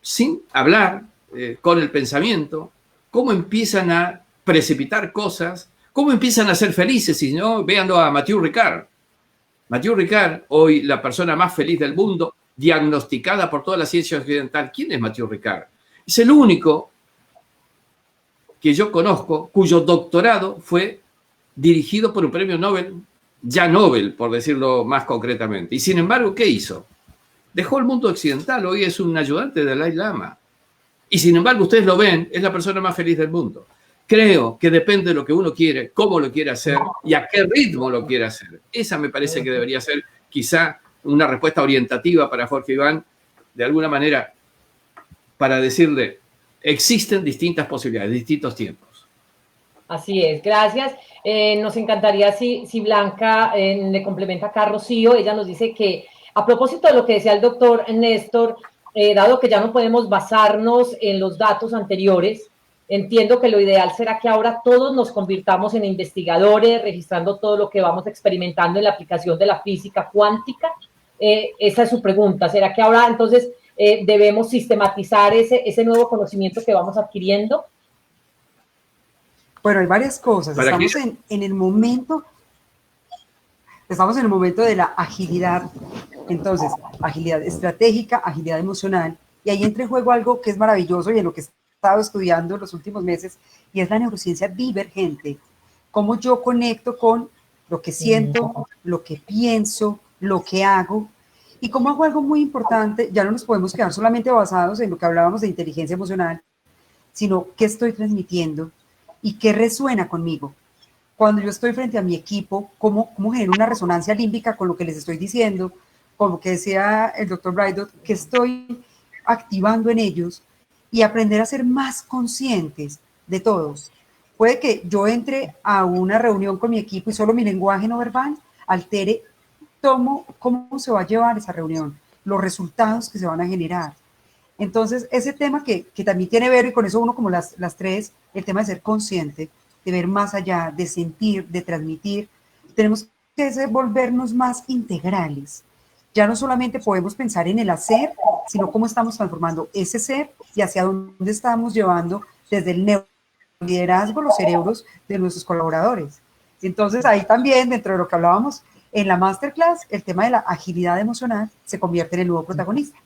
S4: sin hablar, con el pensamiento, cómo empiezan a precipitar cosas, cómo empiezan a ser felices. Si no, véanlo a Mathieu Ricard. Mathieu Ricard, hoy la persona más feliz del mundo, diagnosticada por toda la ciencia occidental. ¿Quién es Mathieu Ricard? Es el único que yo conozco cuyo doctorado fue dirigido por un premio Nobel, ya Nobel, por decirlo más concretamente. Y sin embargo, ¿qué hizo? Dejó el mundo occidental, hoy es un ayudante del Dalai Lama. Y sin embargo, ustedes lo ven, es la persona más feliz del mundo. Creo que depende de lo que uno quiere, cómo lo quiere hacer y a qué ritmo lo quiere hacer. Esa me parece que debería ser quizá una respuesta orientativa para Jorge Iván, de alguna manera, para decirle, existen distintas posibilidades, distintos tiempos.
S1: Así es, gracias. Nos encantaría si Blanca le complementa acá a Rocío. Ella nos dice que, a propósito de lo que decía el doctor Néstor, dado que ya no podemos basarnos en los datos anteriores, entiendo que lo ideal será que ahora todos nos convirtamos en investigadores, registrando todo lo que vamos experimentando en la aplicación de la física cuántica. Esa es su pregunta. ¿Será que ahora entonces debemos sistematizar ese nuevo conocimiento que vamos adquiriendo?
S3: Bueno, hay varias cosas. Estamos en el momento de la agilidad. Entonces, agilidad estratégica, agilidad emocional, y ahí entra en juego algo que es maravilloso y en lo que he estado estudiando en los últimos meses, y es la neurociencia divergente. Cómo yo conecto con lo que siento, lo que pienso, lo que hago, y cómo hago algo muy importante. Ya no nos podemos quedar solamente basados en lo que hablábamos de inteligencia emocional, sino qué estoy transmitiendo y qué resuena conmigo. Cuando yo estoy frente a mi equipo, cómo genero una resonancia límbica con lo que les estoy diciendo, como que decía el doctor Braidot, que estoy activando en ellos, y aprender a ser más conscientes de todos. Puede que yo entre a una reunión con mi equipo y solo mi lenguaje no verbal altere cómo se va a llevar esa reunión, los resultados que se van a generar. Entonces, ese tema que también tiene Vero, y con eso uno como las tres, el tema de ser consciente, de ver más allá, de sentir, de transmitir, tenemos que volvernos más integrales. Ya no solamente podemos pensar en el hacer, sino cómo estamos transformando ese ser y hacia dónde estamos llevando desde el neuroliderazgo los cerebros de nuestros colaboradores. Entonces, ahí también, dentro de lo que hablábamos en la masterclass, el tema de la agilidad emocional se convierte en el nuevo protagonista.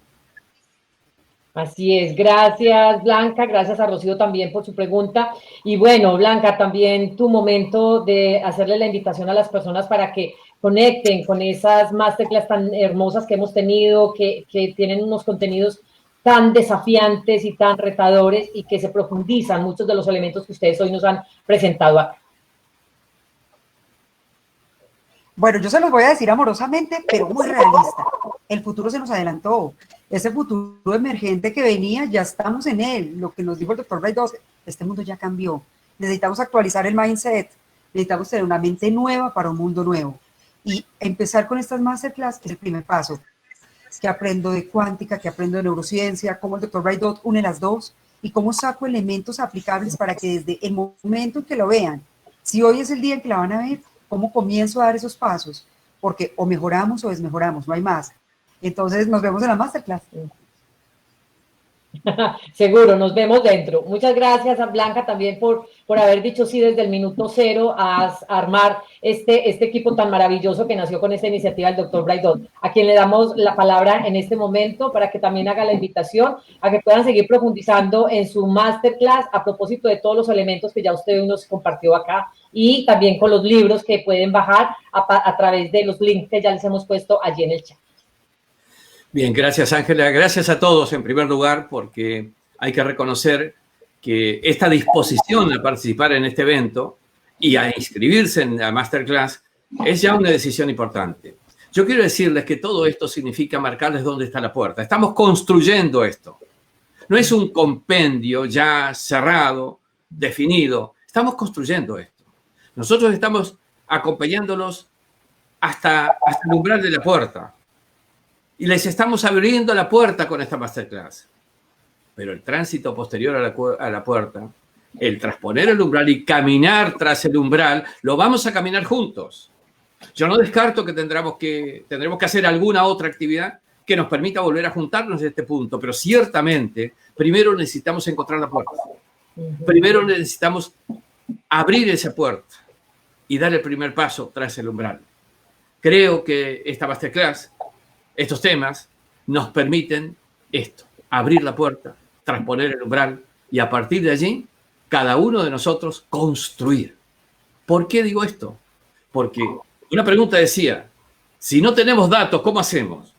S1: Así es, gracias Blanca, gracias a Rocío también por su pregunta. Y bueno, Blanca, también tu momento de hacerle la invitación a las personas para que conecten con esas masterclass tan hermosas que hemos tenido, que tienen unos contenidos tan desafiantes y tan retadores y que se profundizan muchos de los elementos que ustedes hoy nos han presentado acá.
S3: Bueno, yo se los voy a decir amorosamente, pero muy realista. El futuro se nos adelantó. Ese futuro emergente que venía, ya estamos en él. Lo que nos dijo el doctor Braidot, este mundo ya cambió. Necesitamos actualizar el mindset. Necesitamos tener una mente nueva para un mundo nuevo. Y empezar con estas masterclass es el primer paso. Que aprendo de cuántica, que aprendo de neurociencia, cómo el doctor Braidot une las dos y cómo saco elementos aplicables para que desde el momento en que lo vean, si hoy es el día en que la van a ver, cómo comienzo a dar esos pasos, porque o mejoramos o desmejoramos, no hay más. Entonces nos vemos en la masterclass.
S1: Seguro, nos vemos dentro. Muchas gracias a Blanca también por haber dicho sí desde el minuto cero a armar este equipo tan maravilloso que nació con esta iniciativa del doctor Braidot, a quien le damos la palabra en este momento para que también haga la invitación a que puedan seguir profundizando en su masterclass a propósito de todos los elementos que ya usted nos compartió acá y también con los libros que pueden bajar a través de los links que ya les hemos puesto allí en el chat.
S4: Bien, gracias Ángela. Gracias a todos en primer lugar, porque hay que reconocer que esta disposición a participar en este evento y a inscribirse en la masterclass es ya una decisión importante. Yo quiero decirles que todo esto significa marcarles dónde está la puerta. Estamos construyendo esto. No es un compendio ya cerrado, definido. Estamos construyendo esto. Nosotros estamos acompañándolos hasta el umbral de la puerta. Y les estamos abriendo la puerta con esta masterclass. Pero el tránsito posterior a la puerta, el trasponer el umbral y caminar tras el umbral, lo vamos a caminar juntos. Yo no descarto que tendremos que hacer alguna otra actividad que nos permita volver a juntarnos en este punto, pero ciertamente primero necesitamos encontrar la puerta. Primero necesitamos abrir esa puerta y dar el primer paso tras el umbral. Creo que esta masterclass, estos temas, nos permiten esto, abrir la puerta, transponer el umbral y a partir de allí, cada uno de nosotros construir. ¿Por qué digo esto? Porque una pregunta decía, si no tenemos datos, ¿cómo hacemos?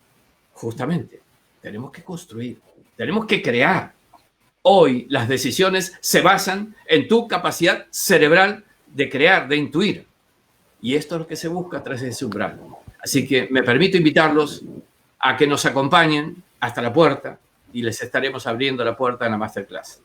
S4: Justamente, tenemos que construir, tenemos que crear. Hoy las decisiones se basan en tu capacidad cerebral de crear, de intuir. Y esto es lo que se busca tras ese umbral. Así que me permito invitarlos a que nos acompañen hasta la puerta y les estaremos abriendo la puerta en la masterclass.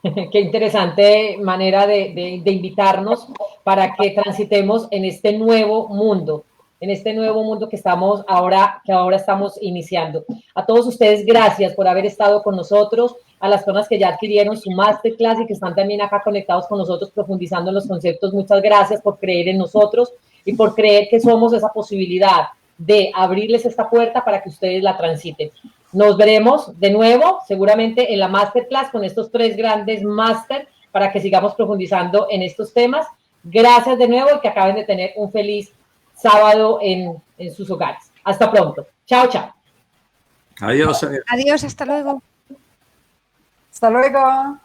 S1: Qué interesante manera de invitarnos para que transitemos en este nuevo mundo. en este nuevo mundo que ahora estamos iniciando. A todos ustedes, gracias por haber estado con nosotros, a las personas que ya adquirieron su masterclass y que están también acá conectados con nosotros profundizando en los conceptos, muchas gracias por creer en nosotros y por creer que somos esa posibilidad de abrirles esta puerta para que ustedes la transiten. Nos veremos de nuevo, seguramente en la masterclass con estos 3 grandes máster para que sigamos profundizando en estos temas. Gracias de nuevo y que acaben de tener un feliz sábado en sus hogares. Hasta pronto. Chao, chao.
S4: Adiós.
S2: Adiós, hasta luego.
S3: Hasta luego.